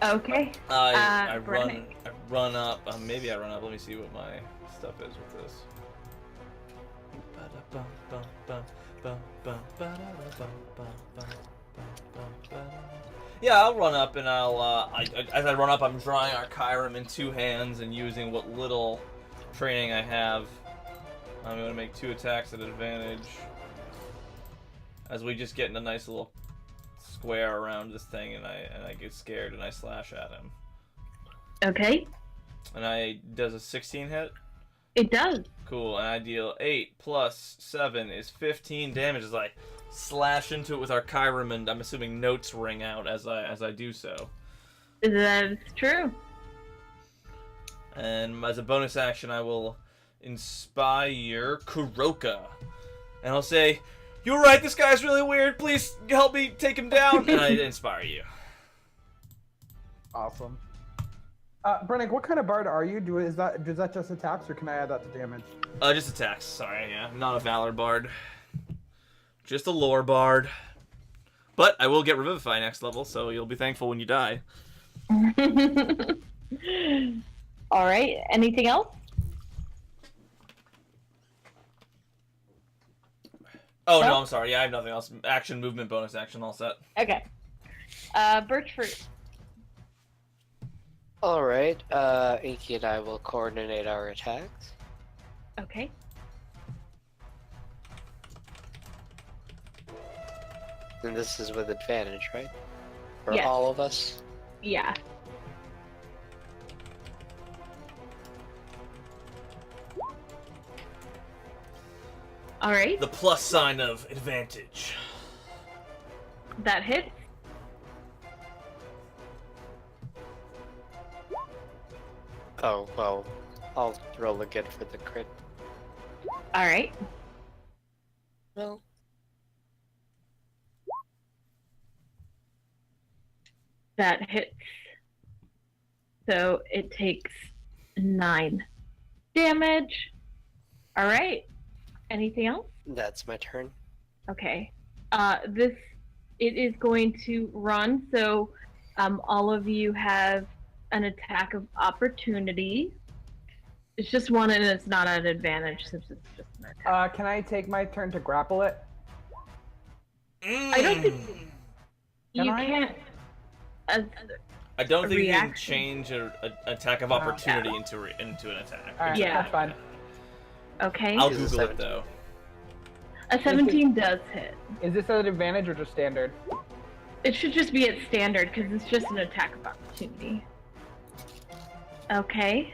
Okay. I Brennick. run up. Maybe I run up. Let me see what my stuff is with this. Yeah, I'll run up and as I run up, I'm drawing our Kyram in 2 hands and using what little training I have. I'm gonna make 2 attacks at advantage. As we just get in a nice little square around this thing, and I get scared and I slash at him. Okay. And does a 16 hit? It does. Cool, and I deal 8 plus 7 is 15 damage as I slash into it with our Kyram, and I'm assuming notes ring out as I do so. That's true. And as a bonus action, I will inspire Kuroka. And I'll say, "You're right, this guy's really weird. Please help me take him down." And I inspire you. Awesome. Brennick, what kind of bard are you? Does that just attacks, or can I add that to damage? Just attacks. Sorry, yeah. I'm not a Valor Bard. Just a Lore Bard. But I will get Revivify next level, so you'll be thankful when you die. All right. Anything else? Oh, no, No? I'm sorry. Yeah, I have nothing else. Action, movement, bonus action, all set. Okay. Birchfruit. Alright, Inky and I will coordinate our attacks. Okay. And this is with advantage, right? For Yes. all of us? Yeah. All right. The plus sign of advantage. That hits. Oh, well, I'll roll again for the crit. All right. Well, That hits. So it takes 9 damage. All right. Anything else? that's my turn. Okay. It is going to run. So, all of you have an attack of opportunity. It's just one, and it's not an advantage since it's just an attack. Can I take my turn to grapple it? I don't think you Can I? can't. I don't think you can reaction. change an attack of opportunity into an attack. All right, Yeah. that's fine. Okay. I'll Is it Google it 17? though. A 17 does hit. Is this at advantage or just standard? It should just be at standard because it's just an attack of opportunity. Okay.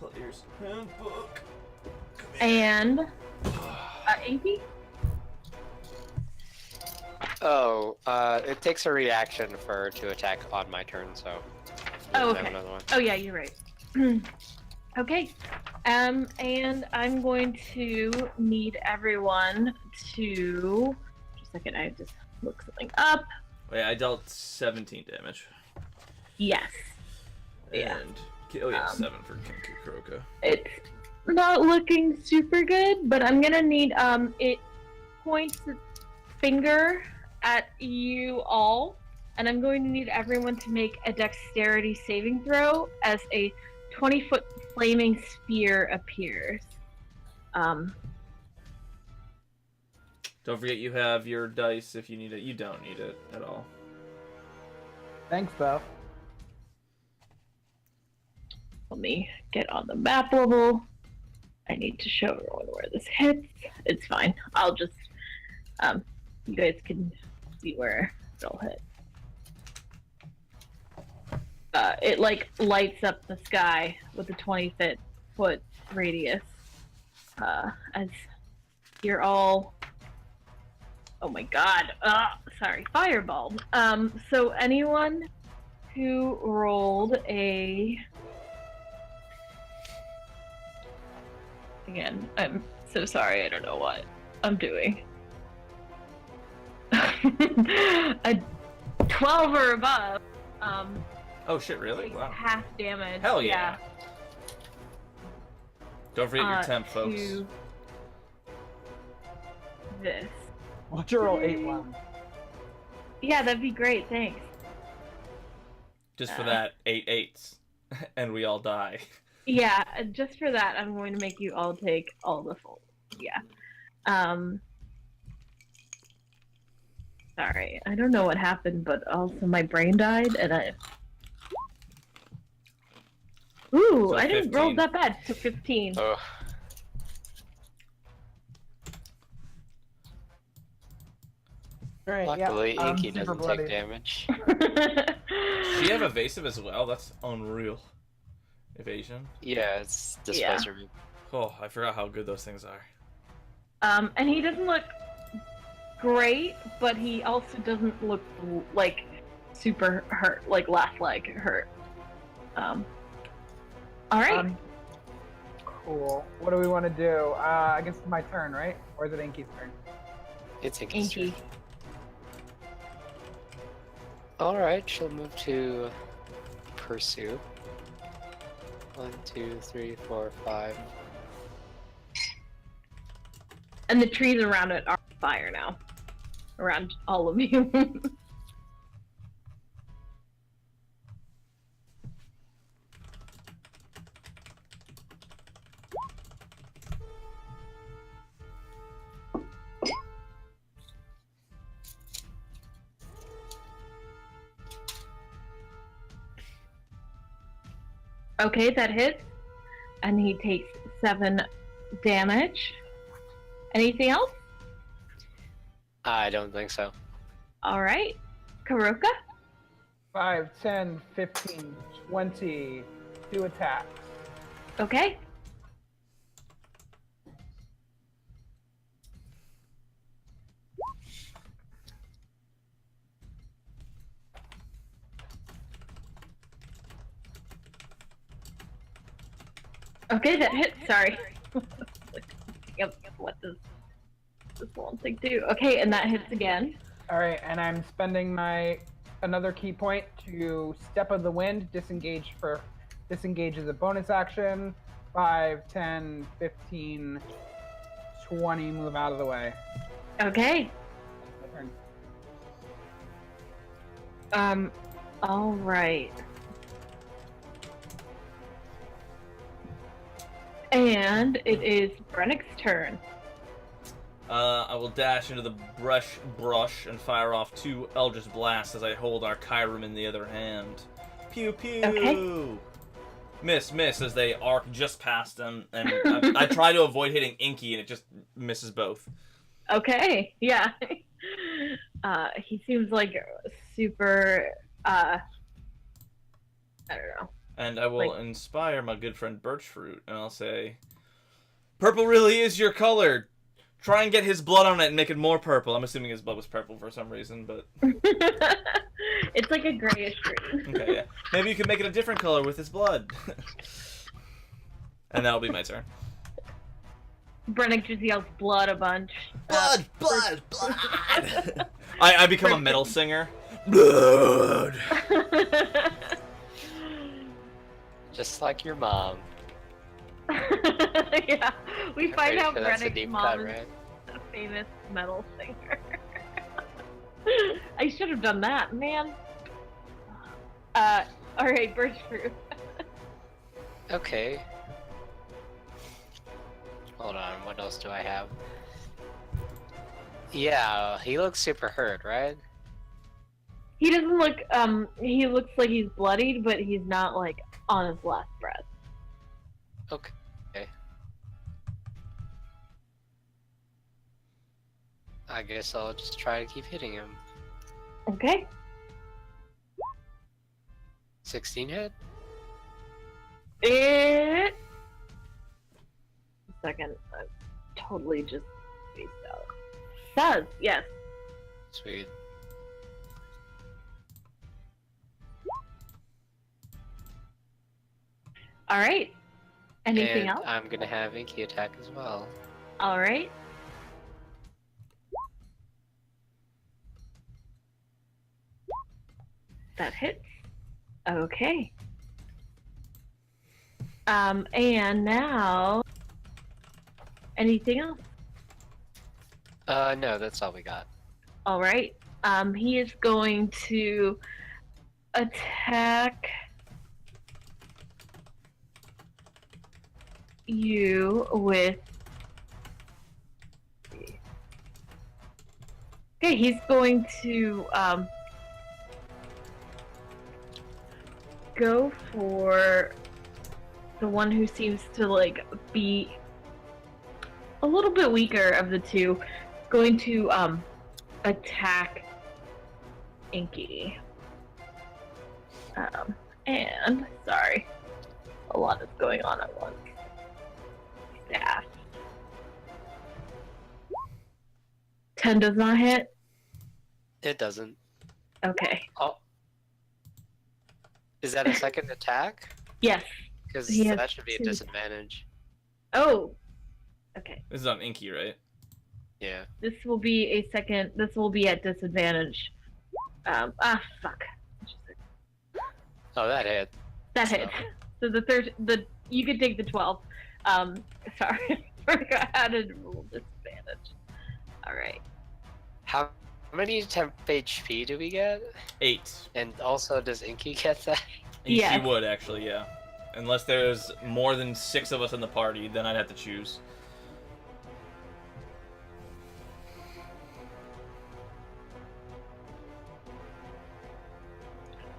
Player's handbook. And Inky? Oh, it takes a reaction for her to attack on my turn, so. Oh, I have okay. another one. Oh yeah, you're right. Okay. And I'm going to need everyone to just a second, I have to look something up. Wait, I dealt 17 damage. Yes. Yeah. And oh yeah, 7 for Kuroka. It's not looking super good, but I'm gonna need it points its finger at you all, and I'm going to need everyone to make a dexterity saving throw as a 20-foot flaming spear appears. Don't forget you have your dice if you need it. You don't need it at all. Thanks, though. Let me get on the map level. I need to show everyone where this hits. It's fine. I'll just, you guys can see where it'll hit. It like lights up the sky with a 20-foot radius. As you're all, oh my god, sorry, fireballed. So anyone who rolled a, again, I'm so sorry, I don't know what I'm doing. A 12 or above, Oh shit, really? Wow. half damage. Hell yeah. Don't forget your temp, folks. To this. Watch her roll 8 1. Yeah, that'd be great, thanks. Just for that, 8 8s. And we all die. Yeah, just for that, I'm going to make you all take all the full. Yeah. Sorry, I don't know what happened, but also my brain died, and I. Ooh, So I didn't roll 15. that bad. To 15. Oh, Alright, luckily yeah, Inky super doesn't bloody. take damage. Does she have evasive as well? That's unreal. Evasion? Yeah, it's Yeah. disposer. Oh, I forgot how good those things are. And he doesn't look great, but he also doesn't look like super hurt, like last leg hurt. All right. Cool. What do we want to do? I guess it's my turn, right? Or is it Inky's turn? It's Inky's turn. Inky. Alright, she'll move to pursue. 1, 2, 3, 4, 5. And the trees around it are on fire now. Around all of you. Okay, that hits. And he takes 7 damage. Anything else? I don't think so. All right. Karoka? 5, 10, 15, 20. 2 attacks. Okay. Okay, that hits. Sorry. Yep. What does this one thing do? Okay, and that hits again. Alright, and I'm spending my another key point to Step of the Wind, disengage is a bonus action. 5, 10, 15, 20, move out of the way. Okay. My turn. All right. And it is Brennick's turn. I will dash into the brush and fire off 2 Eldritch Blasts as I hold our Kyrum in the other hand. Pew pew! Okay. Miss, as they arc just past them, and I try to avoid hitting Inky, and it just misses both. Okay, yeah. He seems like super, I don't know. And I will inspire my good friend Birchfruit, and I'll say, "Purple really is your color. Try and get his blood on it and make it more purple." I'm assuming his blood was purple for some reason, but... It's like a grayish green. Okay, yeah. Maybe you could make it a different color with his blood. And that'll be my turn. Brennick just yells blood a bunch. Blood! I become a metal singer. Blood! Just like your mom. Yeah, we I'm find pretty out sure that's a Brennick's deep mom cut, is right? a famous metal singer. I should have done that, man. Alright, Birchfruit. Okay. Hold on, what else do I have? Yeah, he looks super hurt, right? He doesn't look, he looks like he's bloodied, but he's not, like, on his last breath. Okay. I guess I'll just try to keep hitting him. Okay. 16 hit? It. Second, I totally just spaced out. Does, yes. Sweet. All right. Anything And else? I'm gonna have Inky attack as well. All right. That hits. Okay. And now, anything else? No, that's all we got. All right. He is going to attack you with. Okay, he's going to go for the one who seems to like be a little bit weaker of the two. Going to attack Inky. And sorry, a lot is going on at once. Staff. 10 does not hit. It doesn't. Okay. Oh. Is that a second attack? Yes. Because He has that should be a 2. disadvantage. Oh. Okay. This is on Inky, right? Yeah. This will be a second. This will be at disadvantage. Fuck. Oh, that hit. That So- hit. So you could take the 12. Sorry. I had a rule disadvantage. All right. How many temp HP do we get? 8. And also, does Inky get that? Inky Yes. would, actually, yeah. Unless there's more than 6 of us in the party, then I'd have to choose.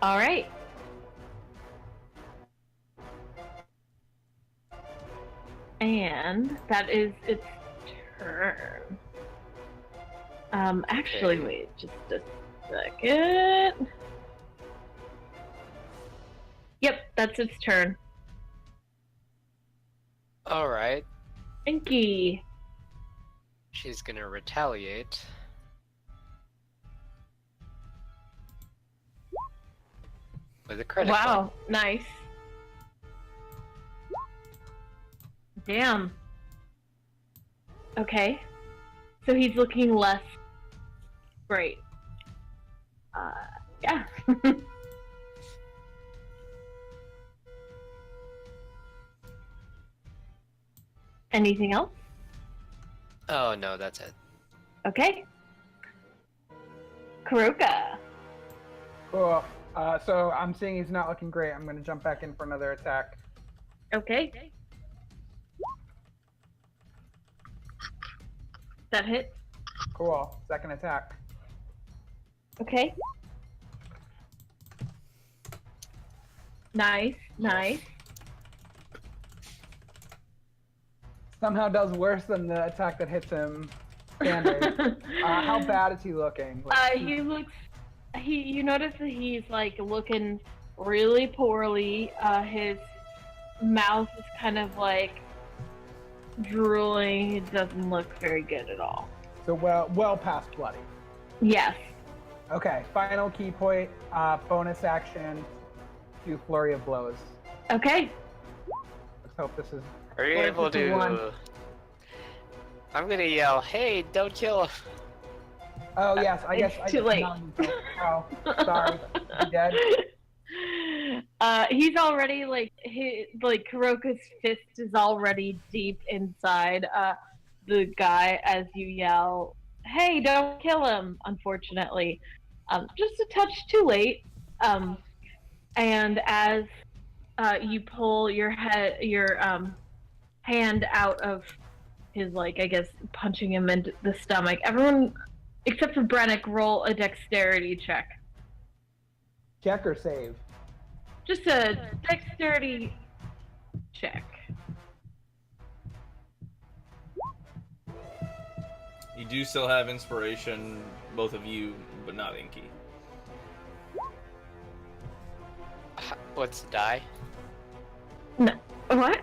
All right. And that is its turn. Actually, Okay. wait just a second. Yep, that's its turn. Alright. Inky. She's gonna retaliate. With a critical. Wow, nice. Damn. Okay. So he's looking less great. Yeah. Anything else? Oh no, that's it. Okay. Kuroka. Cool. So I'm seeing he's not looking great. I'm going to jump back in for another attack. Okay. That hit. Cool. Second attack. Okay. Nice, nice. Somehow does worse than the attack that hits him standard. How bad is he looking? Like, He looks. You notice that he's like looking really poorly. His mouth is kind of like drooling. It doesn't look very good at all. so well past bloody. Yes. Okay, final key point, bonus action, do flurry of blows. Okay. Let's hope this is. Are you Or able just a one. to... I'm gonna yell, hey, don't kill him. Oh yes, I guess. It's too late. Oh, sorry. You dead? He's already like Kuroka's fist is already deep inside the guy as you yell, "Hey, don't kill him!" Unfortunately, just a touch too late. And as you pull your hand out of his I guess punching him into the stomach. Everyone except for Brennick roll a dexterity check. Check or save? Just a dexterity check. You do still have inspiration, both of you, but not Inky. What's the die? What?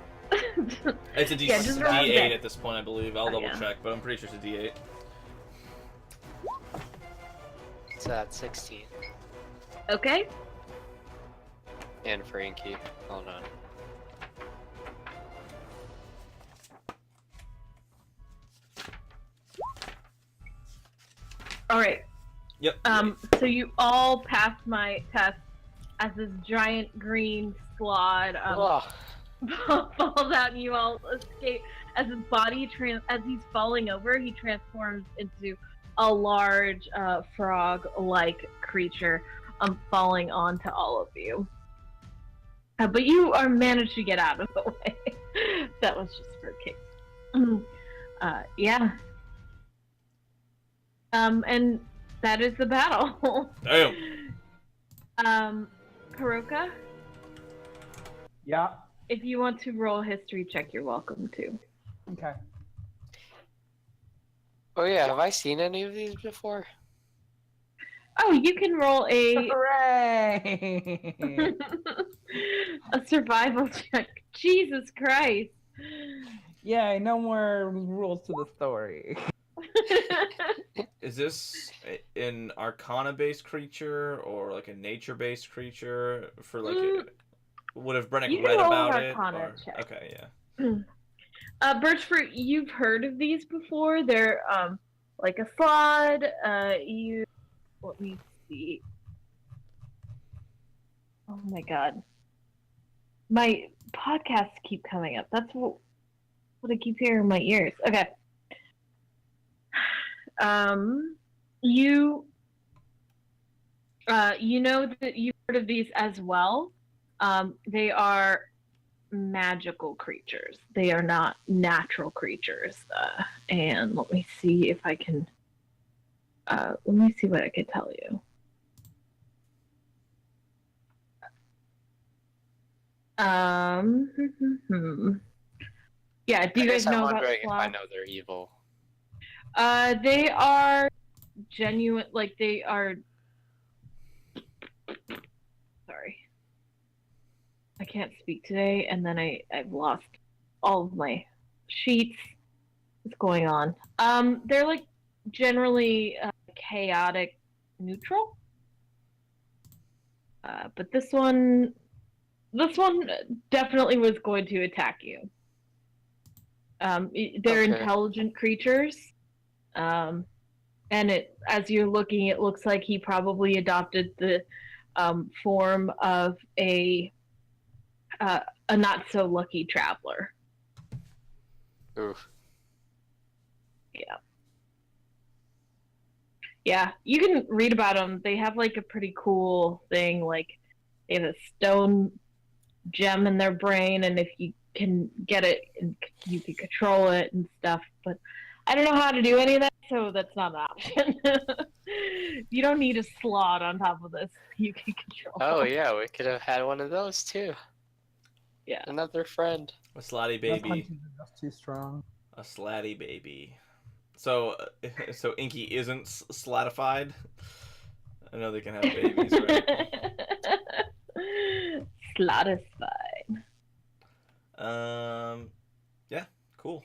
It's a Yeah, just roll the D8 die. at this point, I believe. I'll Oh, double yeah. check, but I'm pretty sure it's a D8. So that's 16. Okay. And for Inky. Hold on. All right. Yep. So you all passed my test as this giant green slod Oh, falls out, and you all escape. As his body as he's falling over, he transforms into a large frog-like creature, falling onto all of you. But you are managed to get out of the way. That was just for kicks. Yeah. And that is the battle. Damn. Kuroka, Yeah. if you want to roll a history check, you're welcome to. Okay. oh yeah, have I seen any of these before? Oh, you can roll a Hooray! a survival check. Jesus Christ. Yay! No more rules to the story. Is this an Arcana-based creature or like a nature-based creature? For like, would have Brennick You can read roll about an it? Arcana Or... check. Okay, yeah. Birchfruit, you've heard of these before. They're like a slod. Let me see. Oh my god. My podcasts keep coming up. That's what I keep hearing in my ears. Okay. You know that you've heard of these as well. They are magical creatures. They are not natural creatures. And let me see if I can. Let me see what I can tell you. Yeah. Do I you guess guys I'm know about wondering if I sloths? know they're evil. They are genuine. Like they are. Sorry. I can't speak today, and then I've lost all of my sheets. What's going on? They're like generally chaotic neutral. But this one definitely was going to attack you. They're Okay. intelligent creatures. And as you're looking, it looks like he probably adopted the form of a not so lucky traveler. Oof. Yeah, you can read about them. They have like a pretty cool thing. Like they have a stone gem in their brain, and if you can get it, you can control it and stuff. But I don't know how to do any of that, so that's not an option. You don't need a slot on top of this. You can control. Oh yeah, we could have had one of those too. Yeah. Another friend. A slotty My baby. punches are just too strong. A slatty baby. So Inky isn't slatified? I know they can have babies, right? Slotified. Yeah, cool.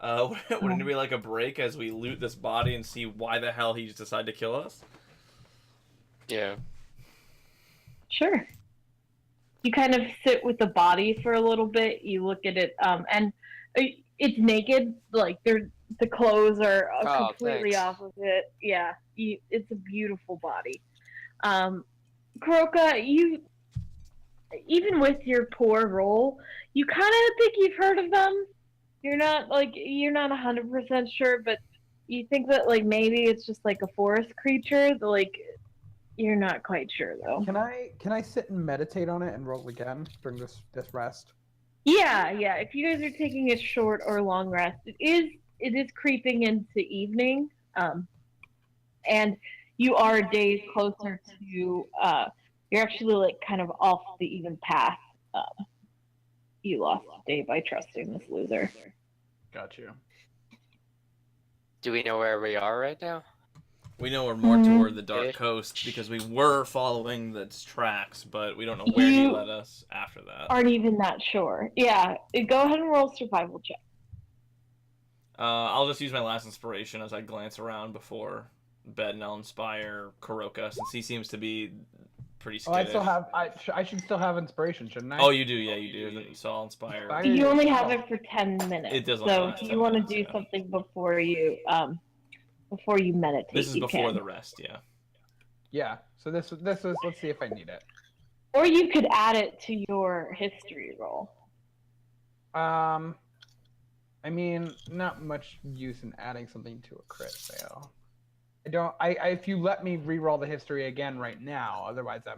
Wouldn't it be like a break as we loot this body and see why the hell he just decided to kill us? Yeah. Sure. You kind of sit with the body for a little bit. You look at it, and it's naked. Like the clothes are Oh, completely thanks. off of it. Yeah, it's a beautiful body. Kuroka, you even with your poor roll, you kind of think you've heard of them. You're not 100% sure, but you think that like maybe it's just like a forest creature. Like you're not quite sure though. Can I sit and meditate on it and roll again during this rest? Yeah. If you guys are taking a short or long rest, it is creeping into evening, and you are days closer to. You're actually like kind of off the even path. You lost a day by trusting this loser. Got you. Do we know where we are right now? We know we're more toward the Dark Ish. Coast because we were following the tracks, but we don't know where he You- led us after that. Aren't even that sure. Yeah, go ahead and roll survival check. I'll just use my last inspiration as I glance around before bed, and I'll inspire Kuroka since he seems to be pretty Oh, I skittish. still have. I should still have inspiration, shouldn't I? Oh, you do, yeah, you do. So I'll inspire. Inspire- You only have Oh. it for 10 minutes. It does only So last if 10 you want to minutes, do yeah. something before you meditate, This is you before can. the rest, yeah. Yeah. So this is. Let's see if I need it. Or you could add it to your history roll. I mean, not much use in adding something to a crit fail. I don't. I if you let me re-roll the history again right now, otherwise I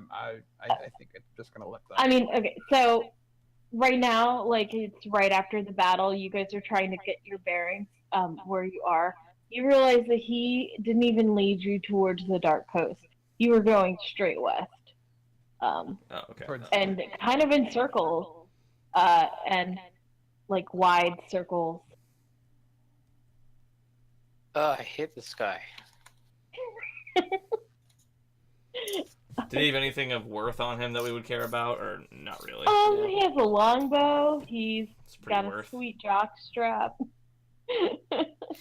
think it's just gonna look like. I mean, okay, so right now, like it's right after the battle, you guys are trying to get your bearings where you are. You realize that he didn't even lead you towards the Dark Coast. You were going straight west, Oh, okay. Towards- and kind of in circles, and like wide circles. I hate this guy. Did he have anything of worth on him that we would care about, or not really? He has a longbow. He's It's pretty got a worth. sweet jock strap.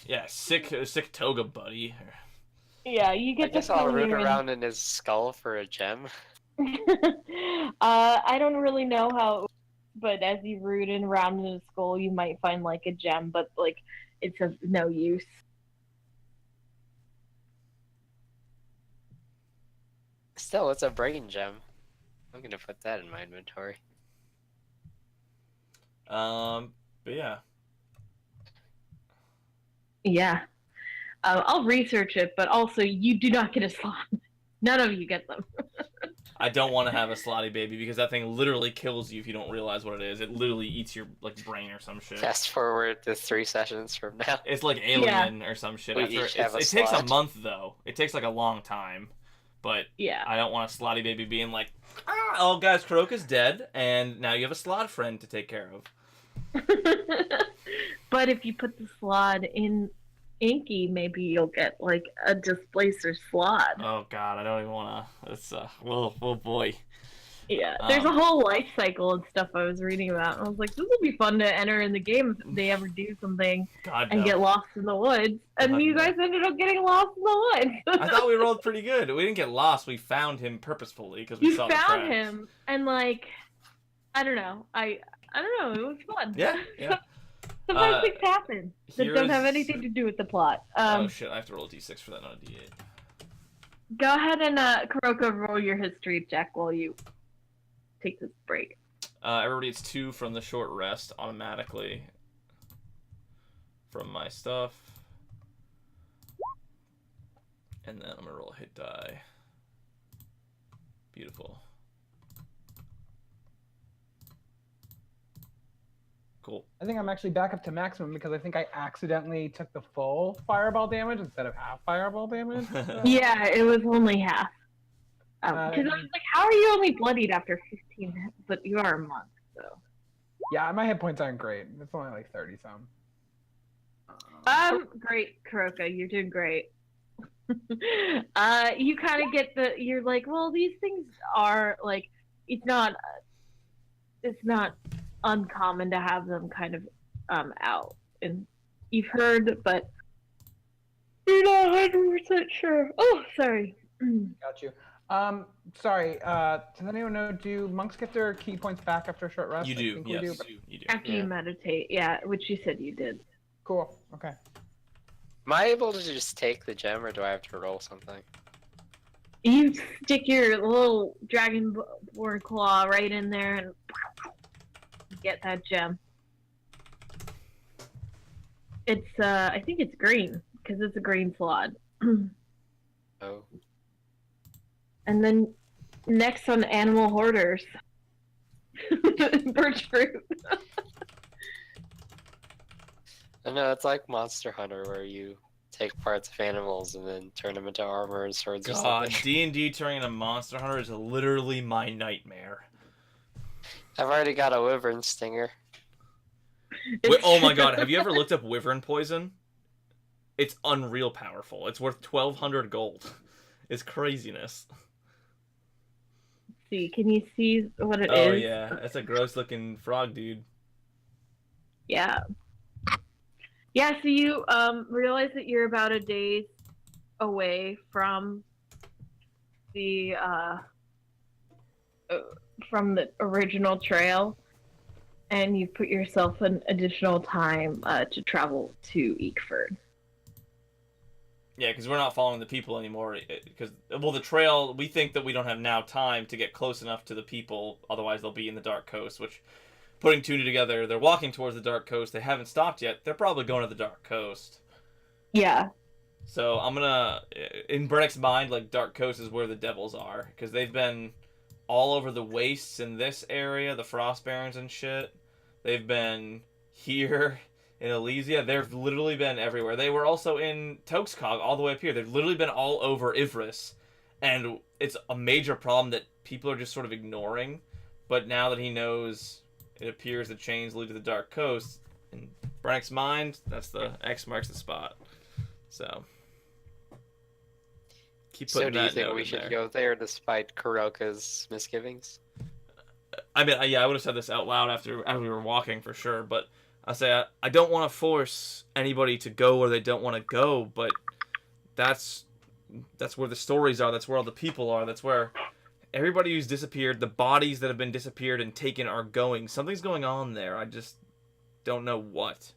Yeah, sick toga, buddy. Yeah, you I get to guess I'll feel root you're in- around in his skull for a gem. I don't really know how, but as you root in around in his skull, you might find like a gem, but like it's of no use. Still, it's a brain gem. I'm gonna put that in my inventory. But yeah. Yeah. I'll research it, but also you do not get a slot. None of you get them. I don't want to have a slotty baby because that thing literally kills you if you don't realize what it is. It literally eats your like brain or some shit. Fast forward to 3 sessions from now. It's like Alien or some shit. We After, each have a it takes a slot. month though. It takes like a long time. But Yeah. I don't want a slotty baby being like, oh guys, Kuroka's dead, and now you have a slot friend to take care of. But if you put the slot in Inky, maybe you'll get like a displacer slot. Oh god, I don't even want to. It's well, oh boy. Yeah, there's a Um, whole life cycle and stuff I was reading about. And I was like, this would be fun to enter in the game if they ever do something God and no. get lost in the woods. And God, you no. guys ended up getting lost in the woods. I thought we rolled pretty good. We didn't get lost. We found him purposefully because we You saw the found tracks. him, and like, I don't know. I don't know. It was fun. Yeah, yeah. Sometimes things happen that don't have Here's- anything to do with the plot. Oh shit! I have to roll a d6 for that, not a d8. Go ahead and Kuroko, roll your history check while you take this break. Everybody gets 2 from the short rest automatically from my stuff. And then I'm gonna roll a hit die. Beautiful. Cool. I think I'm actually back up to maximum because I think I accidentally took the full fireball damage instead of half fireball damage. so- Yeah, it was only half. Because I was like, how are you only bloodied after 15? But you are a month, so. Yeah, my hit points aren't great. It's only like 30 some. Great, Kuroka, you're doing great. You kind of get you're like, well, these things are like, it's not uncommon to have them kind of out, and you've heard, but you're not 100% sure. Oh, sorry. Got you. Sorry. Does anyone know? Do monks get their key points back after a short rest? You I do, think we yes. but- You do. After Yeah. you meditate, yeah, which you said you did. Cool. Okay. Am I able to just take the gem, or do I have to roll something? You stick your little dragonborn claw right in there and get that gem. It's I think it's green because it's a green slot. Oh. And then next on animal hoarders, birch fruit. I know, it's like Monster Hunter, where you take parts of animals and then turn them into armor and swords or God, something. D&D turning into Monster Hunter is literally my nightmare. I've already got a wyvern stinger. Oh my god, have you ever looked up wyvern poison? it's unreal powerful. It's worth 1,200 gold. It's craziness. See, can you see what it is? Oh yeah, that's a gross looking frog, dude. Yeah. Yeah, so you realize that you're about a day away from the original trail, and you put yourself an additional time to travel to Eekford. Yeah, because we're not following the people anymore. Because the trail, we think that we don't have now time to get close enough to the people. Otherwise, they'll be in the Dark Coast. Which, putting two together, they're walking towards the Dark Coast. They haven't stopped yet. They're probably going to the Dark Coast. Yeah. So I'm gonna, in Brennick's mind, like Dark Coast is where the devils are, because they've been all over the wastes in this area, the Frost Barrens and shit. They've been here in Elysia. They've literally been everywhere. They were also in Toxcog all the way up here. They've literally been all over Ivris, and it's a major problem that people are just sort of ignoring. But now that he knows, it appears the chains lead to the Dark Coast. In Brennick's mind, that's the X marks the spot. So keep putting So do you that think note we in should there. go there despite Kuroka's misgivings? I mean, yeah, I would have said this out loud after we were walking for sure, but I say I don't want to force anybody to go where they don't want to go, but that's where the stories are. That's where all the people are. That's where everybody who's disappeared, the bodies that have been disappeared and taken are going. Something's going on there. I just don't know what.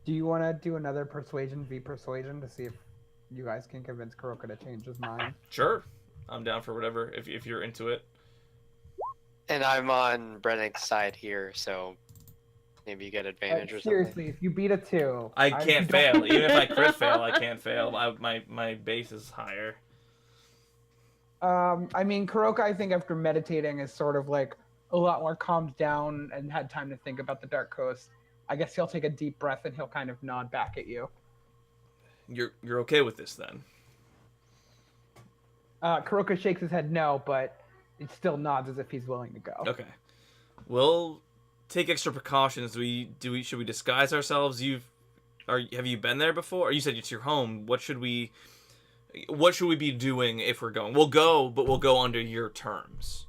Do you want to do another persuasion v persuasion to see if you guys can convince Kuroka to change his mind? Sure, I'm down for whatever if you're into it. And I'm on Brennick's side here, so maybe you get advantage or something. Seriously, if you beat a 2, I can't don't- fail. Even if I crit fail, I can't fail. My base is higher. I mean, Kuroka, I think after meditating is sort of like a lot more calmed down and had time to think about the Dark Coast. I guess he'll take a deep breath and he'll kind of nod back at you. You're okay with this then? Kuroka shakes his head no, but it still nods as if he's willing to go. Okay. We'll take extra precautions. Should we disguise ourselves? Have you been there before? Or you said it's your home. What should we be doing if we're going? We'll go, but we'll go under your terms.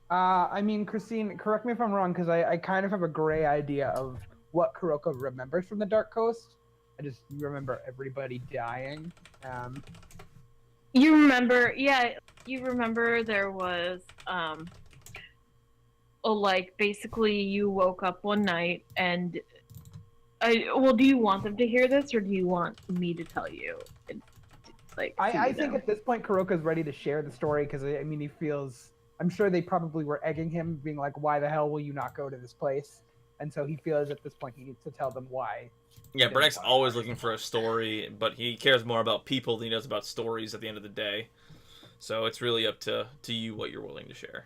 I mean, Christine, correct me if I'm wrong, because I kind of have a gray idea of what Kuroka remembers from the Dark Coast. I just remember everybody dying. You remember there was basically you woke up one night and do you want them to hear this or do you want me to tell you? I think at this point Kuroka's ready to share the story because I mean he feels, I'm sure they probably were egging him, being like, why the hell will you not go to this place? And so he feels at this point he needs to tell them why. Yeah, Brennick's always looking for a story, but he cares more about people than he does about stories at the end of the day. So it's really up to you what you're willing to share.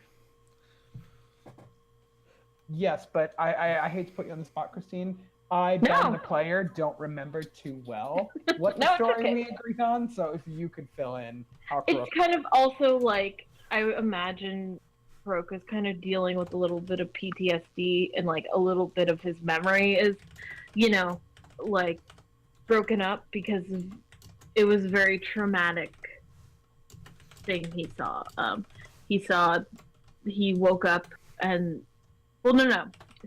Yes, but I hate to put you on the spot, Christine. Ben, the player, don't remember too well what the story we agreed on, so if you could fill in how Kuroka... It's kind of also like, I imagine Kuroka's kind of dealing with a little bit of PTSD and like a little bit of his memory is, like broken up because it was a very traumatic thing he saw. He woke up and,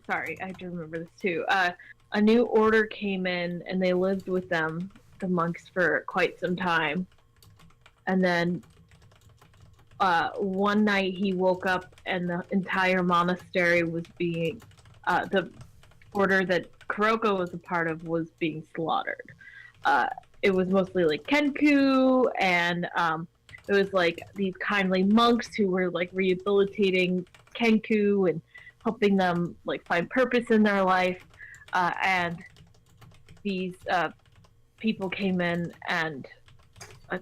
sorry, I have to remember this too. A new order came in and they lived with them, the monks, for quite some time. And then one night he woke up and the entire monastery was being, the order that Kuroka was a part of was being slaughtered. It was mostly like Kenku, and it was like these kindly monks who were like rehabilitating Kenku and helping them like find purpose in their life. And these people came in and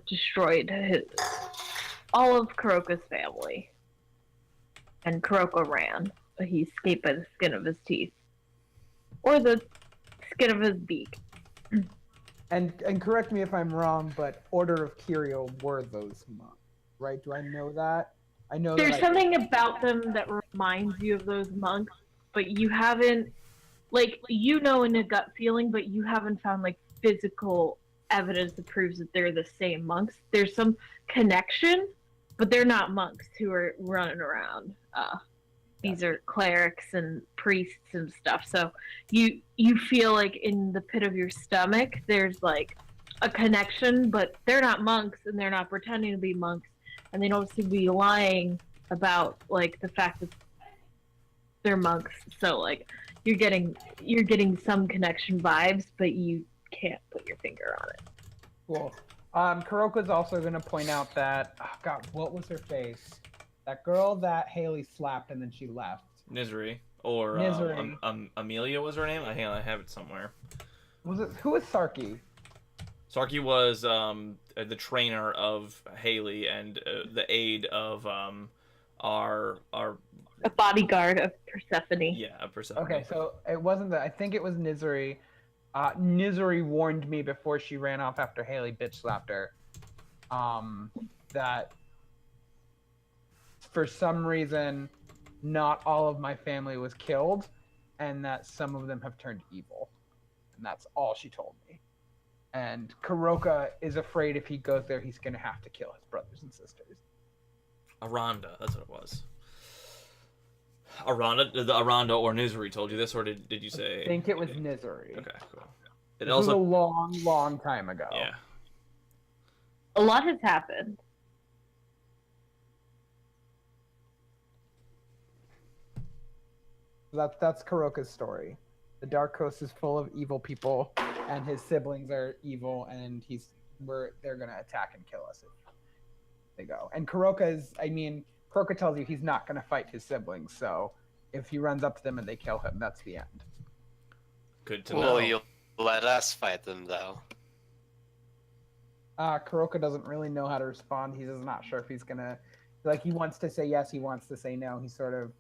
destroyed all of Kuroka's family. And Kuroka ran. He escaped by the skin of his teeth. Or the skin of his beak. And correct me if I'm wrong, but Order of Kirio were those monks, right? Do I know that? I know there's that something about them that reminds you of those monks, but you haven't like you know in a gut feeling, but you haven't found like physical evidence that proves that they're the same monks. There's some connection, but they're not monks who are running around. These are clerics and priests and stuff. So you feel like in the pit of your stomach there's like a connection, but they're not monks and they're not pretending to be monks, and they don't seem to be lying about like the fact that they're monks. So like you're getting some connection vibes, but you can't put your finger on it. Cool. Kuroka's also going to point out that, oh God, what was her face? That girl that Haley slapped and then she left. Nizuri. Or Nizuri. Amelia was her name? I have it somewhere. Who was Sarky? Sarky was the trainer of Haley and the aide of our A bodyguard of Persephone. yeah, Persephone. Okay, so it wasn't that. I think it was Nizuri. Nizuri warned me before she ran off after Haley bitch slapped her. That for some reason, not all of my family was killed, and that some of them have turned evil. And that's all she told me. And Kuroka is afraid if he goes there, he's going to have to kill his brothers and sisters. Aranda, that's what it was. Aranda or Nizuri told you this, or did you say? I think it was Nizuri. Okay, cool. This was a long, long time ago. Yeah. A lot has happened. That's Kuroka's story. The Dark Coast is full of evil people, and his siblings are evil, and they're gonna attack and kill us if they go. And Kuroka tells you he's not gonna fight his siblings, so if he runs up to them and they kill him, that's the end. Good to know. Well, you'll let us fight them, though. Kuroka doesn't really know how to respond. He's just not sure if he's gonna, like, he wants to say yes, he wants to say no. He sort of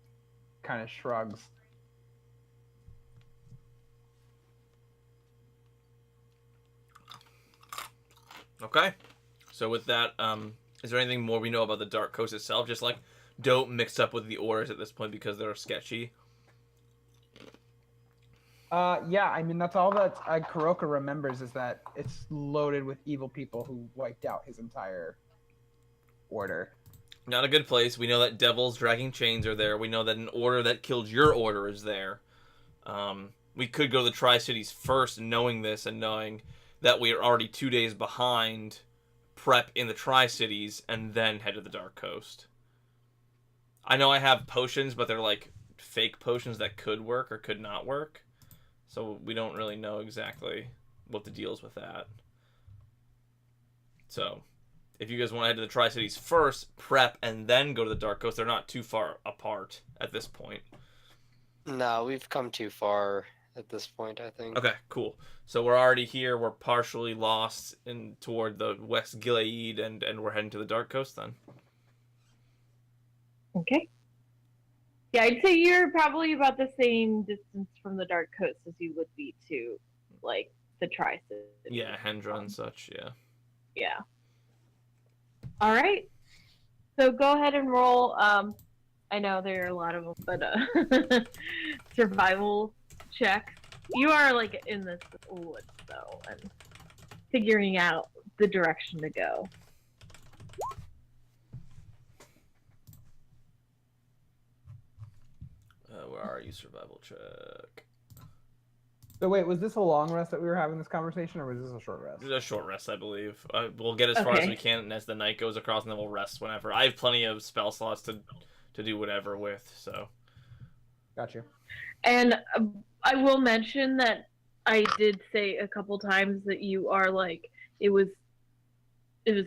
kind of shrugs. Okay. So with that, is there anything more we know about the Dark Coast itself? Just like, don't mix up with the orders at this point because they're sketchy. Yeah, I mean, that's all that Kuroka remembers is that it's loaded with evil people who wiped out his entire order. Not a good place. We know that devils dragging chains are there. We know that an order that killed your order is there. We could go to the Tri-Cities first, knowing this and knowing that we are already 2 days behind prep in the Tri-Cities, and then head to the Dark Coast. I know I have potions, but they're like fake potions that could work or could not work. So we don't really know exactly what the deal is with that. So if you guys want to head to the Tri-Cities first, prep, and then go to the Dark Coast, they're not too far apart at this point. No, we've come too far at this point, I think. Okay, cool. So we're already here. We're partially lost toward the West Gilead, and we're heading to the Dark Coast then. Okay. Yeah, I'd say you're probably about the same distance from the Dark Coast as you would be to, like, the Tri-Cities. Yeah, Hendra and such, yeah. Yeah. All right. So go ahead and roll. I know there are a lot of them, but survival checks. You are, like, in this woods, though, and figuring out the direction to go. Where are you? Survival check. So wait, was this a long rest that we were having this conversation, or was this a short rest? This is a short rest, I believe. We'll get as far as Okay. we can as the night goes across, and then we'll rest whenever. I have plenty of spell slots to do whatever with, so. Got you. And I will mention that I did say a couple times that you are, like, it was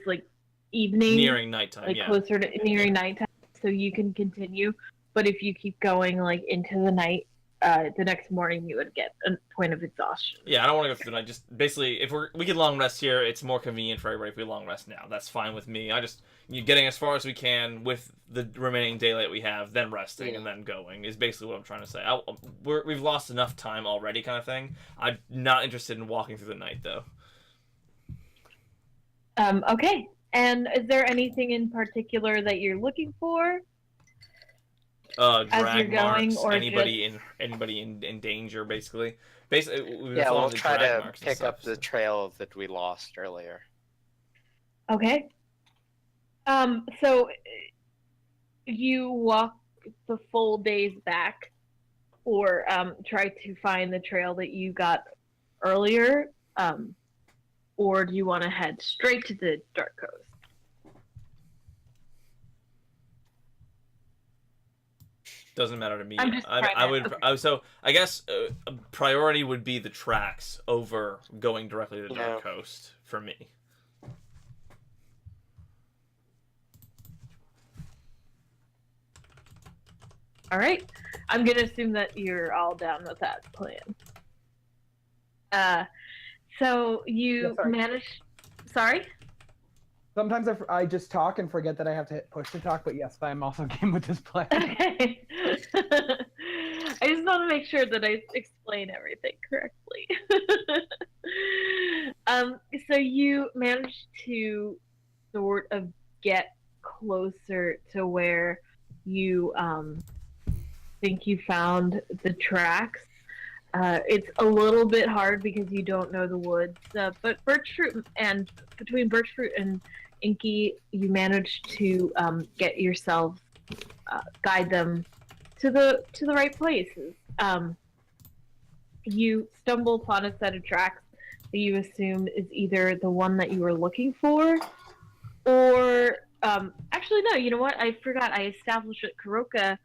like evening. Nearing nighttime, like yeah. closer to nearing nighttime, so you can continue. But if you keep going like into the night, the next morning you would get a point of exhaustion. Yeah, I don't want to go through the night. Just basically, if we get long rest here, it's more convenient for everybody if we long rest now. That's fine with me. Getting as far as we can with the remaining daylight we have, then resting and then going is basically what I'm trying to say. We've lost enough time already, kind of thing. I'm not interested in walking through the night though. Okay. And is there anything in particular that you're looking for? drag you're going, marks, or anybody in danger, basically. Basically, we've been Yeah, following we'll the try drag to marks and pick up stuff, the so- trail that we lost earlier. Okay. So you walk the full days back, or try to find the trail that you got earlier, or do you want to head straight to the Dark Coast? Doesn't matter to me. I'm just I trying would. to- So I guess priority would be the tracks over going directly to the Dark Coast for me. All right. I'm gonna assume that you're all down with that plan. So you Yeah, sorry. managed. Sorry. Sometimes I just talk and forget that I have to hit push to talk, but yes, I'm also game with this plan. Okay. I just want to make sure that I explain everything correctly. So you managed to sort of get closer to where you think you found the tracks. It's a little bit hard because you don't know the woods, but Birchfruit and between Birchfruit and Inky, you managed to get yourself guide them to the right places. You stumble upon a set of tracks that you assume is either the one that you were looking for, or actually no. You know what? I forgot. I established that Kuroka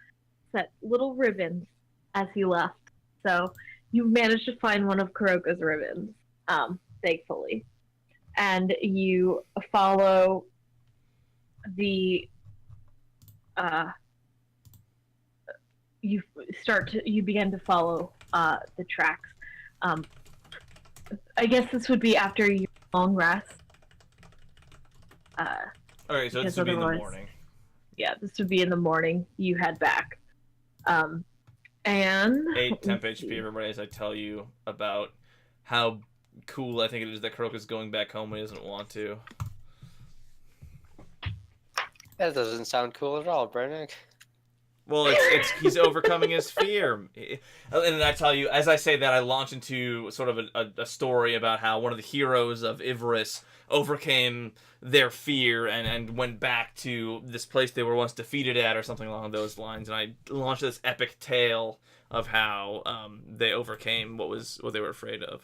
set little ribbons as he left, so you managed to find one of Kuroka's ribbons, thankfully, and you follow the. You begin to follow the tracks. I guess this would be after your long rest. Okay, so this Because would be in the otherwise- morning. Yeah, this would be in the morning. You head back. And 8 temp let's HP, see. everybody, as I tell you about how cool I think it is that Kuroka's going back home when he doesn't want to. That doesn't sound cool at all, Brennick. Well, it's he's overcoming his fear, and then I tell you, as I say that, I launch into sort of a story about how one of the heroes of Ivris overcame their fear and went back to this place they were once defeated at, or something along those lines. And I launched this epic tale of how they overcame what they were afraid of.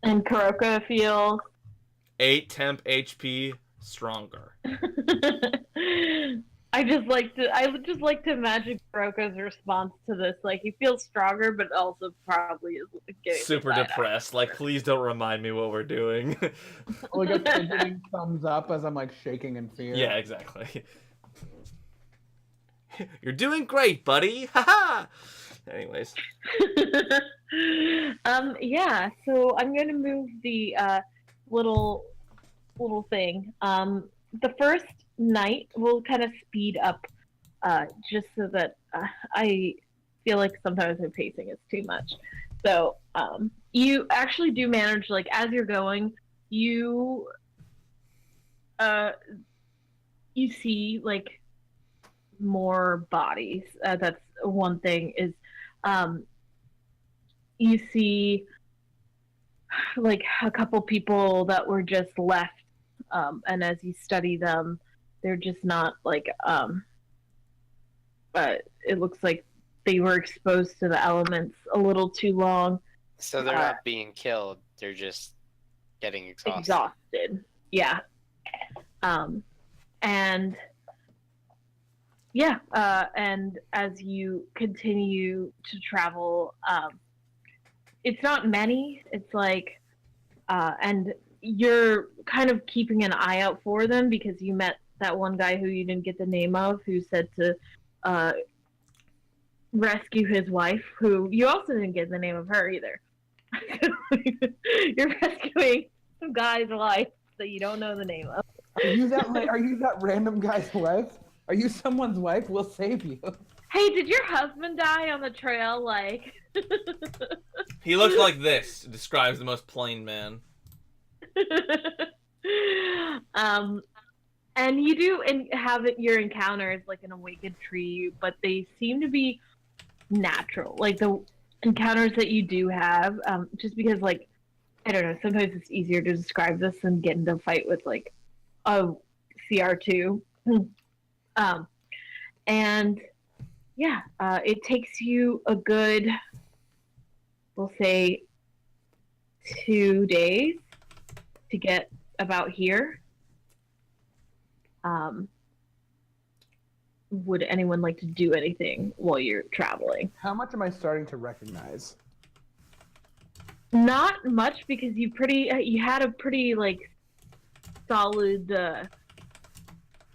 And Kuroka feels 8 temp HP stronger. I would just like to imagine Kuroka's response to this. Like, he feels stronger, but also probably is getting Super side-eye. depressed. Like, please don't remind me what we're doing. Like a fidgeting thumbs up as I'm like shaking in fear. Yeah, exactly. You're doing great, buddy. Haha. Anyways, Yeah. So I'm gonna move the little thing. The first night we'll kind of speed up, just so that I feel like sometimes my pacing is too much. So you actually do manage, like, as you're going, you see like more bodies. That's one thing. Is you see like a couple people that were just left, and as you study them, they're just not like it looks like they were exposed to the elements a little too long. So they're not being killed; they're just getting exhausted. Yeah. And yeah, and as you continue to travel, it's not many. It's like, and you're kind of keeping an eye out for them because you met that one guy who you didn't get the name of, who said to rescue his wife, who you also didn't get the name of her either. You're rescuing some guy's wife that you don't know the name of. Are you that random guy's wife? Are you someone's wife? We'll save you. Hey, did your husband die on the trail? Like, he looked like this. It describes the most plain man. And you do have your encounters like an awakened tree, but they seem to be natural. Like the encounters that you do have, just because like I don't know, sometimes it's easier to describe this than get into a fight with like a CR2. And yeah, it takes you a good, we'll say, 2 days to get about here. Would anyone like to do anything while you're traveling? How much am I starting to recognize? Not much, because you had a pretty like solid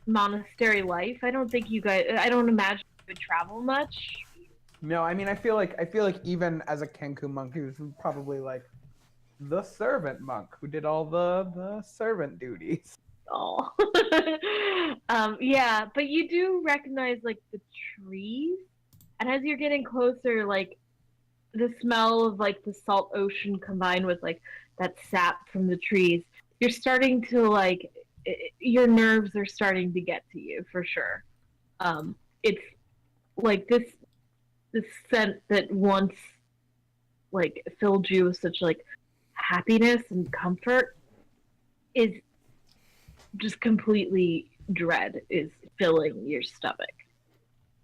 monastery life. I don't think you guys. I don't imagine you would travel much. No, I mean I feel like even as a Kenku monk, he was probably like the servant monk who did all the servant duties. Oh, yeah, but you do recognize like the trees, and as you're getting closer, like the smell of like the salt ocean combined with like that sap from the trees, you're starting to like your nerves are starting to get to you for sure. It's like this scent that once like filled you with such like happiness and comfort is just completely dread is filling your stomach.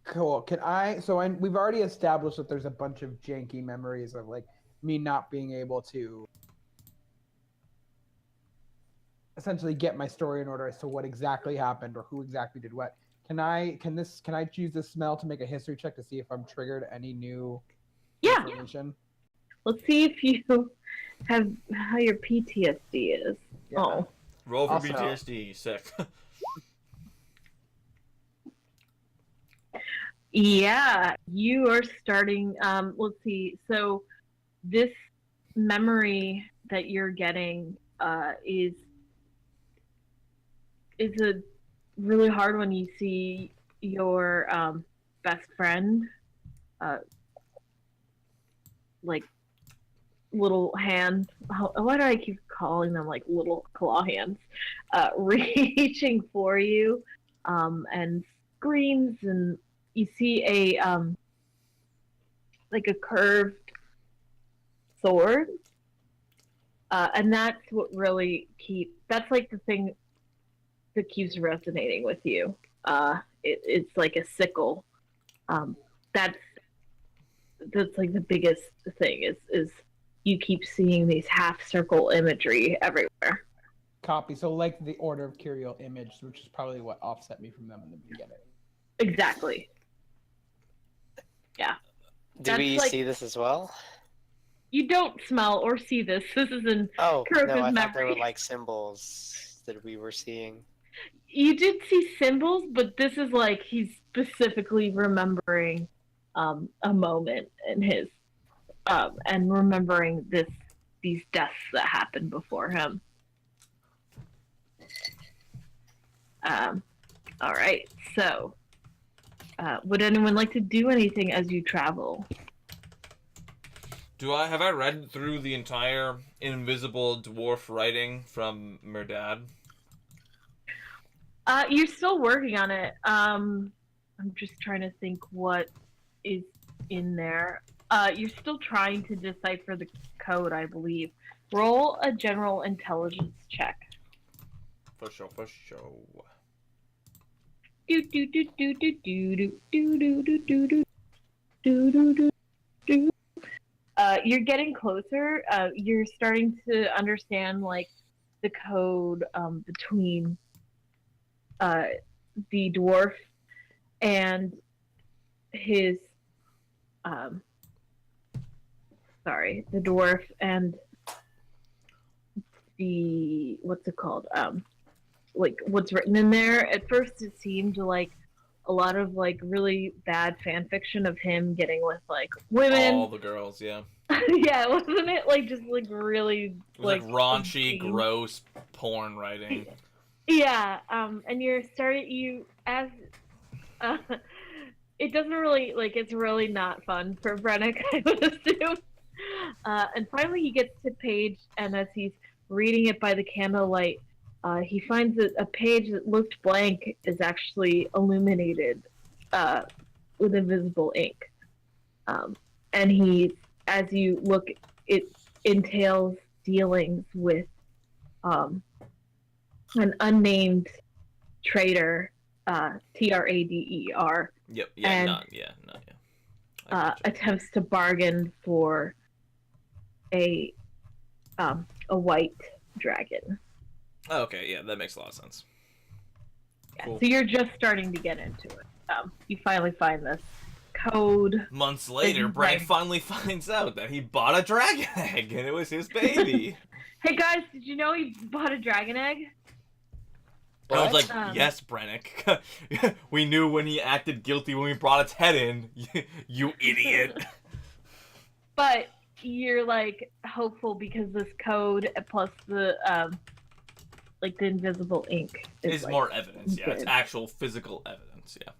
Cool. We've already established that there's a bunch of janky memories of like me not being able to essentially get my story in order as to what exactly happened or who exactly did what. Can I choose this smell to make a history check to see if I'm triggered any new information? Let's see if you have how your PTSD is. Yeah. Oh. Roll for Also- PTSD. Sick. Yeah, you are starting. Let's see. So, this memory that you're getting is a really hard one. You see your best friend, like little hand. Why do I keep calling them like little claw hands? Reaching for you, and screams, and you see a like a curved sword, and that's what really that's like the thing that keeps resonating with you. It's like a sickle. That's like the biggest thing is you keep seeing these half circle imagery everywhere. Copy. So like the Order of Curial image, which is probably what offset me from them in the beginning. Exactly. Yeah. Do That's we like- see this as well? You don't smell or see this. This is in Oh, Kuroko's no, I thought they were memory. like symbols that we were seeing. You did see symbols, but this is like he's specifically remembering a moment in his and remembering these deaths that happened before him. All right, so would anyone like to do anything as you travel? Have I read through the entire invisible dwarf writing from Merdad? You're still working on it. I'm just trying to think what is in there. You're still trying to decipher the code, I believe. Roll a general intelligence check. For sure. Do do do do do do do do do do do do do do. You're getting closer. You're starting to understand like the code between the dwarf and his the dwarf and the what's it called like what's written in there. At first it seemed like a lot of like really bad fan fiction of him getting with like women. All the girls, yeah. Yeah, wasn't it like just like really It was like raunchy, obscene? gross porn writing. Yeah, and you're starting it doesn't really like it's really not fun for Brennick, I would assume. And finally he gets to page, and as he's reading it by the candlelight, he finds that a page that looked blank is actually illuminated with invisible ink. And as you look, it entails dealings with an unnamed trader, Trader, Yep. Yeah. And, Not. Yeah. Not. Yeah. I gotcha. attempts to bargain for a white dragon. Oh, okay. Yeah, that makes a lot of sense. Yeah, Cool. so you're just starting to get into it. You finally find this code. Months later, Right. Brank finally finds out that he bought a dragon egg and it was his baby. Hey guys, did you know he bought a dragon egg? And I was What? like, yes, Brennick. We knew when he acted guilty when we brought its head in. You idiot. But you're like hopeful because this code plus the like the invisible ink It's like, more evidence, yeah. It's good. actual physical evidence, yeah.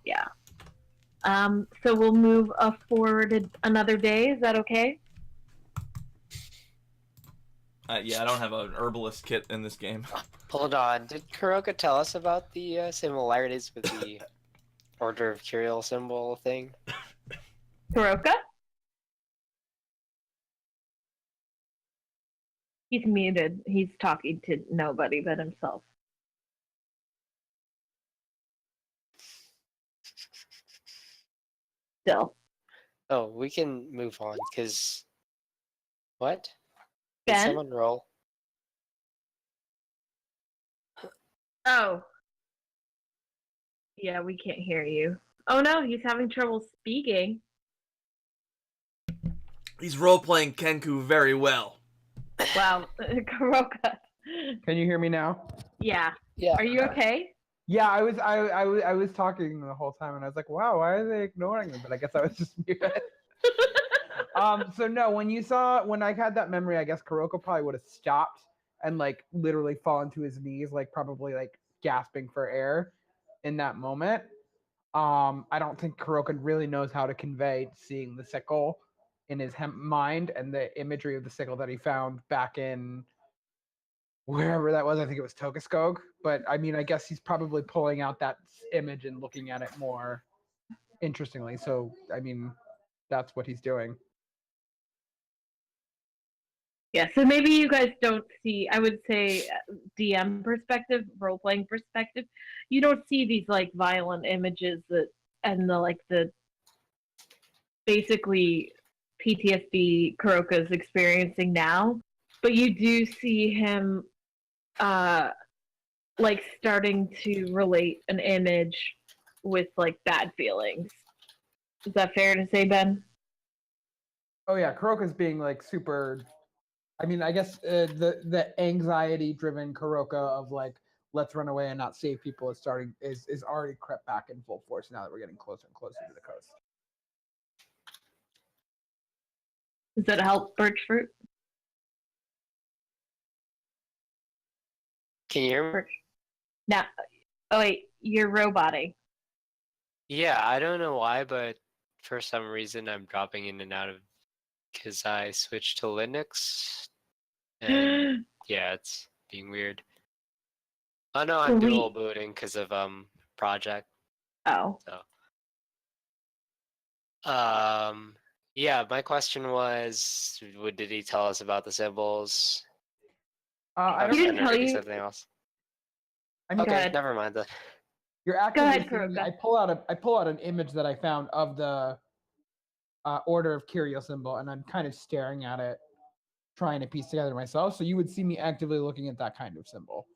Yeah. So we'll move forward another day. Is that okay? Yeah, I don't have an herbalist kit in this game. Hold on. Did Kuroka tell us about the similarities with the Order of Curial symbol thing? Kuroka? He's muted. He's talking to nobody but himself. Still. Oh, we can move on, because... What? Did Ben? someone roll? Oh. Yeah, we can't hear you. Oh no, he's having trouble speaking. He's role-playing Kenku very well. Wow, Kuroka. Can you hear me now? Yeah. Yeah. Are you okay? Yeah, I was talking the whole time, and I was like, wow, why are they ignoring me? But I guess I was just muted. So no, when I had that memory, I guess Kuroko probably would have stopped and like literally fallen to his knees, like probably like gasping for air in that moment. I don't think Kuroko really knows how to convey seeing the sickle in his mind and the imagery of the sickle that he found back in wherever that was. I think it was Tokuskog. But I mean, I guess he's probably pulling out that image and looking at it more interestingly. So I mean, that's what he's doing. Yeah, so maybe you guys don't see, I would say, DM perspective, role playing perspective, you don't see these like violent images that and the basically PTSD Kuroka's experiencing now, but you do see him like starting to relate an image with like bad feelings. Is that fair to say, Ben? Oh yeah, Kuroka's being like super. I mean, I guess the anxiety-driven Kuroka of like let's run away and not save people is already crept back in full force now that we're getting closer and closer to the coast. Does that help, Birchfruit? Can you hear me? Now, oh wait, you're roboting. Yeah, I don't know why, but for some reason I'm dropping in and out of because I switched to Linux. And yeah, it's being weird. Oh no, I'm Sweet. dual booting because of project. Oh. So yeah, my question was, did he tell us about the symbols? I I was don't. didn't gonna tell read you- something else. I mean, Okay, ahead. never mind then. you're actively. ahead, seeing- Kuroka. I pull out an image that I found of the Order of Curio symbol, and I'm kind of staring at it, trying to piece together myself. So you would see me actively looking at that kind of symbol.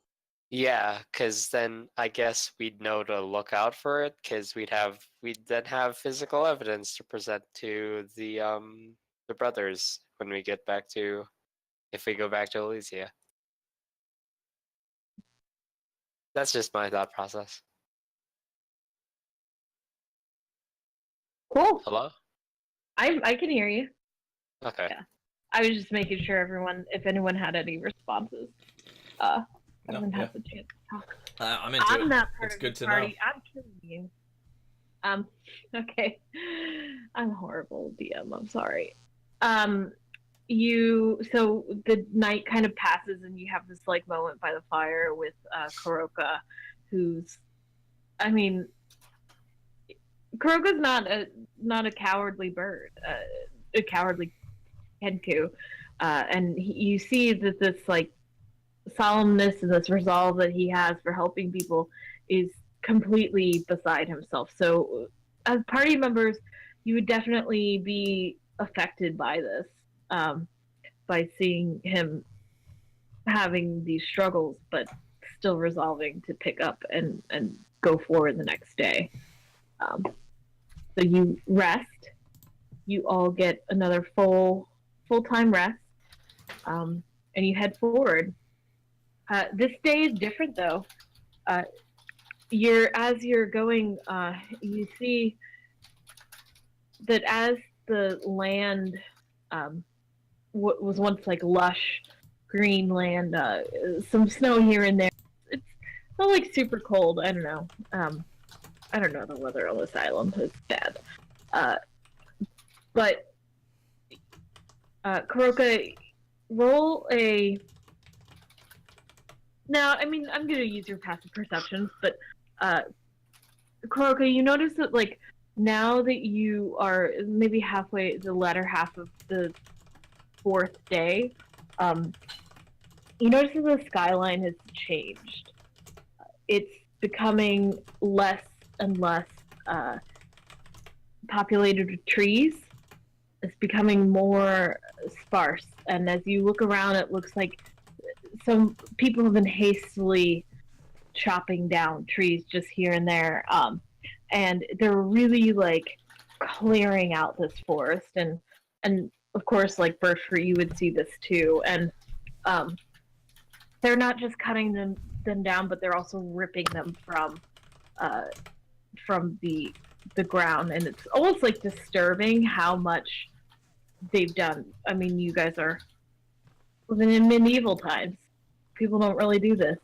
Yeah, because then I guess we'd know to look out for it, because we'd then have physical evidence to present to the brothers when we get back to, if we go back to Elysia. That's just my thought process. Cool. Hello? I can hear you. Okay. Yeah. I was just making sure if anyone had any responses, everyone has a chance to talk. I'm into I'm it. not part It's of good the to party. know. I'm killing you. Okay. I'm a horrible DM. I'm sorry. so the night kind of passes and you have this like moment by the fire with Kuroka, who's, I mean, Kuroka's not a cowardly bird, a cowardly Kenku, and you see that this like solemnness and this resolve that he has for helping people is completely beside himself. So, as party members, you would definitely be affected by this, by seeing him having these struggles, but still resolving to pick up and go forward the next day. So you rest. You all get another full-time rest, and you head forward. This day is different, though. As you're going, you see that as the land, what was once like lush green land, some snow here and there. It's not like super cold. I don't know. I don't know the weather on this island. It's bad. But Kuroka, roll a. Now, I mean, I'm going to use your passive perception, but Kuroka, you notice that, like, now that you are maybe halfway, the latter half of the 4th day, you notice that the skyline has changed. It's becoming less and less populated with trees. It's becoming more sparse, and as you look around, it looks like some people have been hastily chopping down trees just here and there, and they're really like clearing out this forest, and of course, like Birchfruit, you would see this too, and they're not just cutting them down, but they're also ripping them from the ground, and it's almost like disturbing how much they've done. I mean, you guys are living in medieval times. People don't really do this,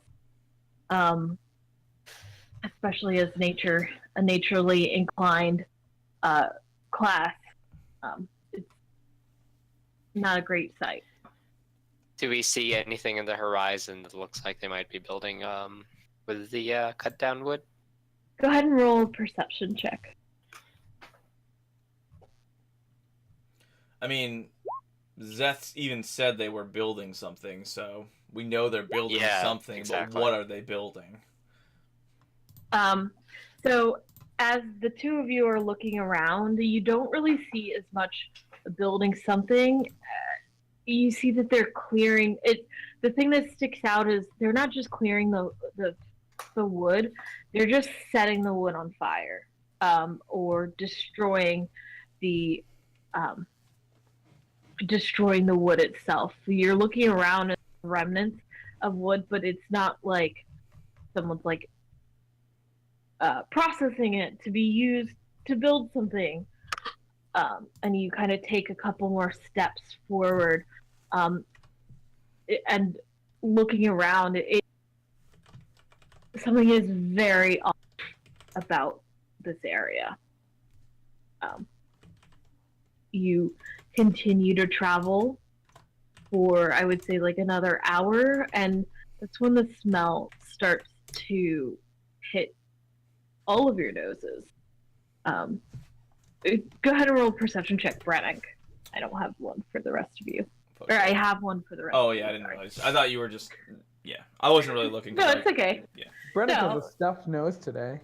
especially as a naturally inclined class. It's not a great sight. Do we see anything in the horizon that looks like they might be building with the cut down wood? Go ahead and roll a perception check. I mean, Zeth even said they were building something, so we know they're building something, exactly. But what are they building? So as the two of you are looking around, you don't really see as much building something. You see that they're clearing it. The thing that sticks out is they're not just clearing the wood; they're just setting the wood on fire, or destroying the wood itself. You're looking around at remnants of wood, but it's not like someone's like processing it to be used to build something. And you kind of take a couple more steps forward, and looking around, something is very off about this area. You continue to travel for, I would say, like another hour, and that's when the smell starts to hit all of your noses. Go ahead and roll a perception check, Brannick. I don't have one for the rest of you. Or I have one for the rest of you. Yeah, I didn't realize. I thought you were just... Yeah, I wasn't really looking. No, it's okay. Yeah. Brennick has a stuffed nose today.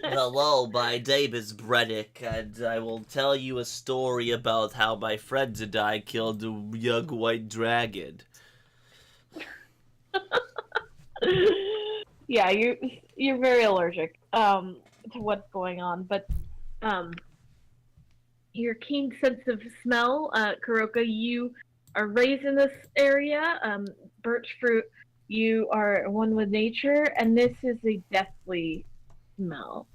Hello, my name is Brennick, and I will tell you a story about how my friends and I killed a young white dragon. Yeah, you're very allergic to what's going on, but your keen sense of smell, Kuroka, you are raised in this area. Birchfruit, you are one with nature, and this is a deathly smell.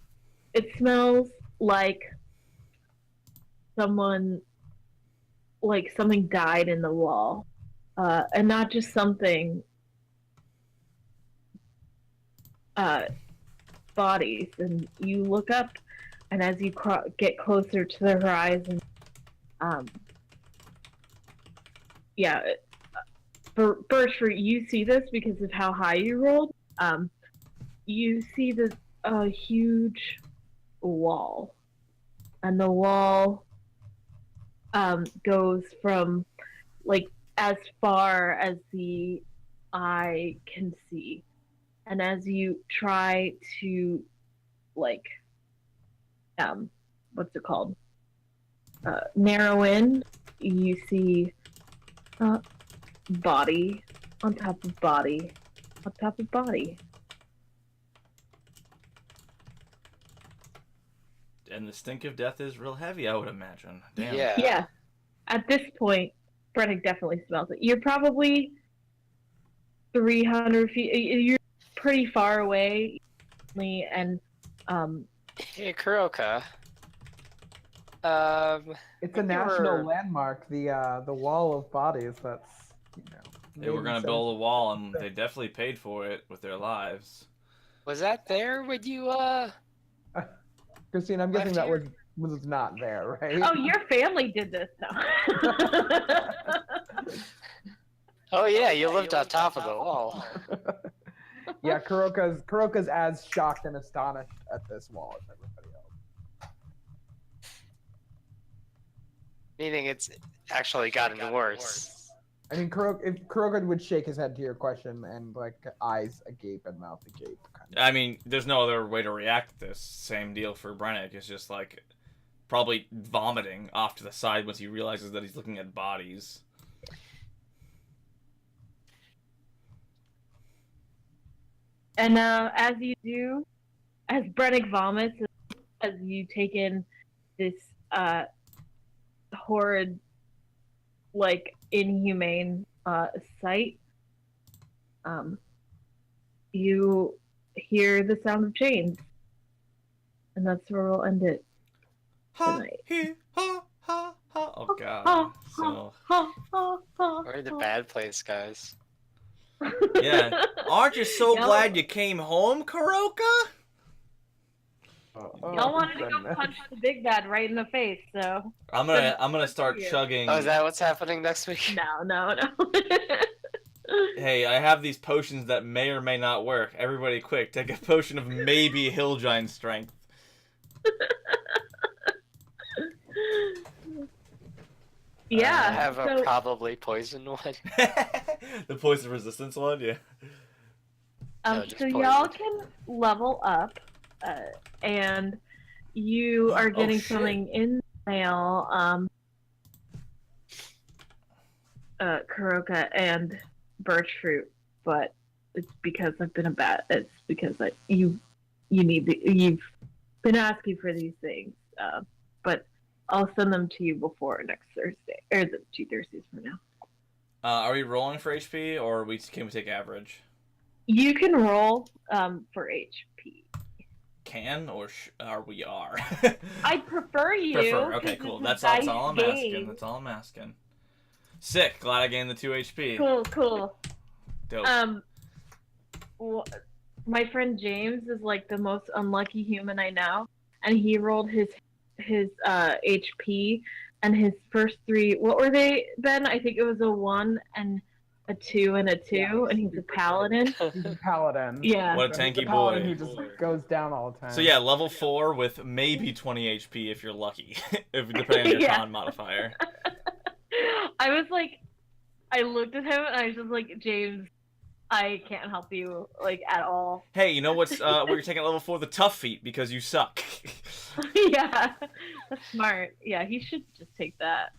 It smells like something died in the wall, and not just something. Bodies, and you look up, and as you get closer to the horizon, yeah, for Bertford, you see this because of how high you rolled. You see this huge wall, and the wall goes from like as far as the eye can see, and as you try to like what's it called, narrow in, you see body on top of body on top of body. And the stink of death is real heavy, I would imagine. Damn. Yeah. Yeah. At this point, Brennick definitely smells it. You're probably 300 feet. You're pretty far away, and Hey, Kuroka. It's a When you national were- landmark. The wall of bodies. That's They were gonna making build a wall, and they definitely paid for it with their lives. Was that there when you sense. Christine, I'm guessing Left that here? was not there, right? oh, your family did this though. Oh yeah, you lived on top of the wall. Yeah, Kuroka's as shocked and astonished at this wall as everybody else. Meaning it's actually gotten worse. I mean, Kuroka would shake his head to your question and like eyes agape and mouth agape. Kind of. I mean, there's no other way to react to this. Same deal for Brennick. It's just like probably vomiting off to the side once he realizes that he's looking at bodies. And as you do, as Brennick vomits, as you take in this horrid, like inhumane sight, you hear the sound of chains, and that's where we'll end it. Ha, Tonight. he, ha, ha, ha. Oh god. So We're in the bad place, guys. yeah. Aren't you so Y'all- glad you came home, Kuroka? Y'all wanted to go punch the big bad right in the face, so I'm gonna start Yeah. chugging. Oh, is that what's happening next week? no. Hey, I have these potions that may or may not work. Everybody quick, take a potion of maybe hill giant strength. Yeah. I have a so, probably poison one. The poison resistance one, yeah. No, just so y'all poison. can level up, and you are Oh, getting shit. something in the mail. Kuroka and birch fruit, but it's because I've been it's because you've been asking for these things, but I'll send them to you before next Thursday, or the 2 Thursdays from now. Are we rolling for HP, or can we take average? You can roll for HP. Can, or we are? I'd prefer you. Prefer. Okay, 'cause cool. it's a That's dice all I'm game. asking. That's all I'm asking. Sick. Glad I gained the 2 HP. Cool. Dope. My friend James is like the most unlucky human I know, and he rolled his HP, and his first 3. What were they, Ben? I think it was a 1 and a 2 and a 2, Yeah, and he's a paladin. He's a paladin. Yeah. What a He's a tanky paladin boy. who just goes down all the time. So yeah, level 4 with maybe 20 HP if you're lucky, if depending on your Yeah. con modifier. I was like, I looked at him and I was just like, James, I can't help you like at all. Hey, you know what's what you're taking at level 4? The tough feat, because you suck. Yeah, that's smart. Yeah, he should just take that.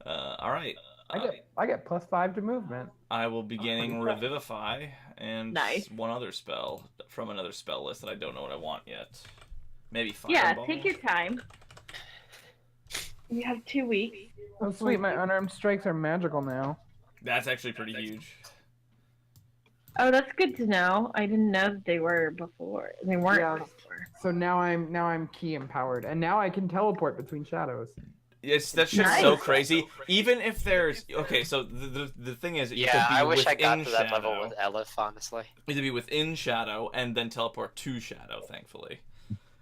All right. I get +5 to movement. I will be gaining Revivify and Nice. one other spell from another spell list that I don't know what I want yet. Maybe Yeah, Fireball. take your time. You have 2 weeks. Oh sweet, my unarmed strikes are magical now. That's actually pretty huge. Oh, that's good to know. I didn't know that they were before. They weren't Yeah. before. So now I'm key empowered, and now I can teleport between shadows. It's that shit's so Nice. crazy. Even if there's so the thing is, you Yeah, could be I wish I within got to that shadow. level with Elif, honestly. You could be within shadow and then teleport to shadow. Thankfully,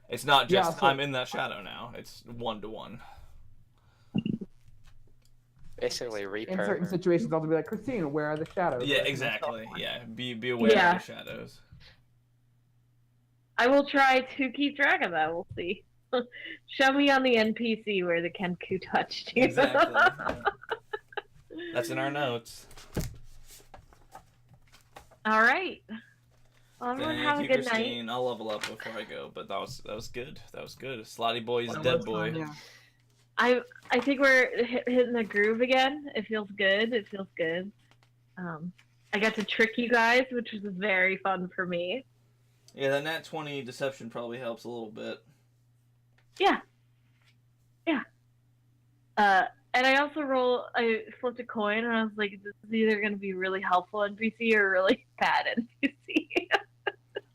it's not Yeah, just so- I'm in that shadow now. It's 1-to-1. Basically, In certain Reaper. situations, I'll be like, Christine, where are the shadows? Yeah, Like, exactly. Yeah, be aware Yeah. of the shadows. I will try to keep track of that. We'll see. Show me on the NPC where the Kenku touched you. Exactly. Yeah. That's in our notes. All right. Well, everyone Thank have a you, good Christine. I'll level up before I go, but that was good. That was good. Slotty Boy's That dead was boy. fun, yeah. night. I think we're hitting the groove again. It feels good. It feels good. I got to trick you guys, which was very fun for me. Yeah, that nat 20 deception probably helps a little bit. Yeah. And I also I flipped a coin, and I was like, this is either going to be really helpful NPC or really bad NPC.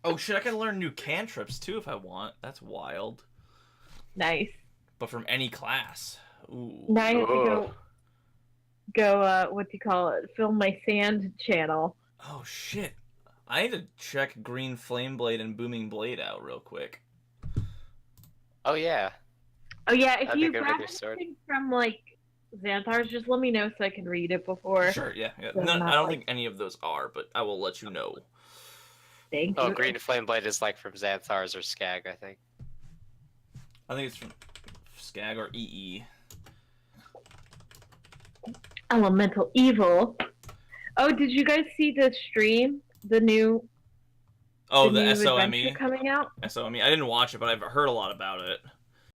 Oh shit, I can learn new cantrips too if I want. That's wild. Nice. But from any class. Ooh. Now I have to Ooh. go, what do you call it? Film my sand channel. Oh shit. I need to check Green Flame Blade and Booming Blade out real quick. Oh yeah. Oh yeah, if That'd be you good with grab your sword. anything from like Xanthar's, just let me know so I can read it before. Sure, yeah. So No, not I don't like- think any of those are, but I will let you know. Thank Oh, you. Green Flame Blade is like from Xanthar's or Skag, I think. I think it's from Skag or EE. Elemental Evil. Oh, did you guys see the stream? The new Oh, new the SOME. adventure coming out? SOME. I didn't watch it, but I've heard a lot about it.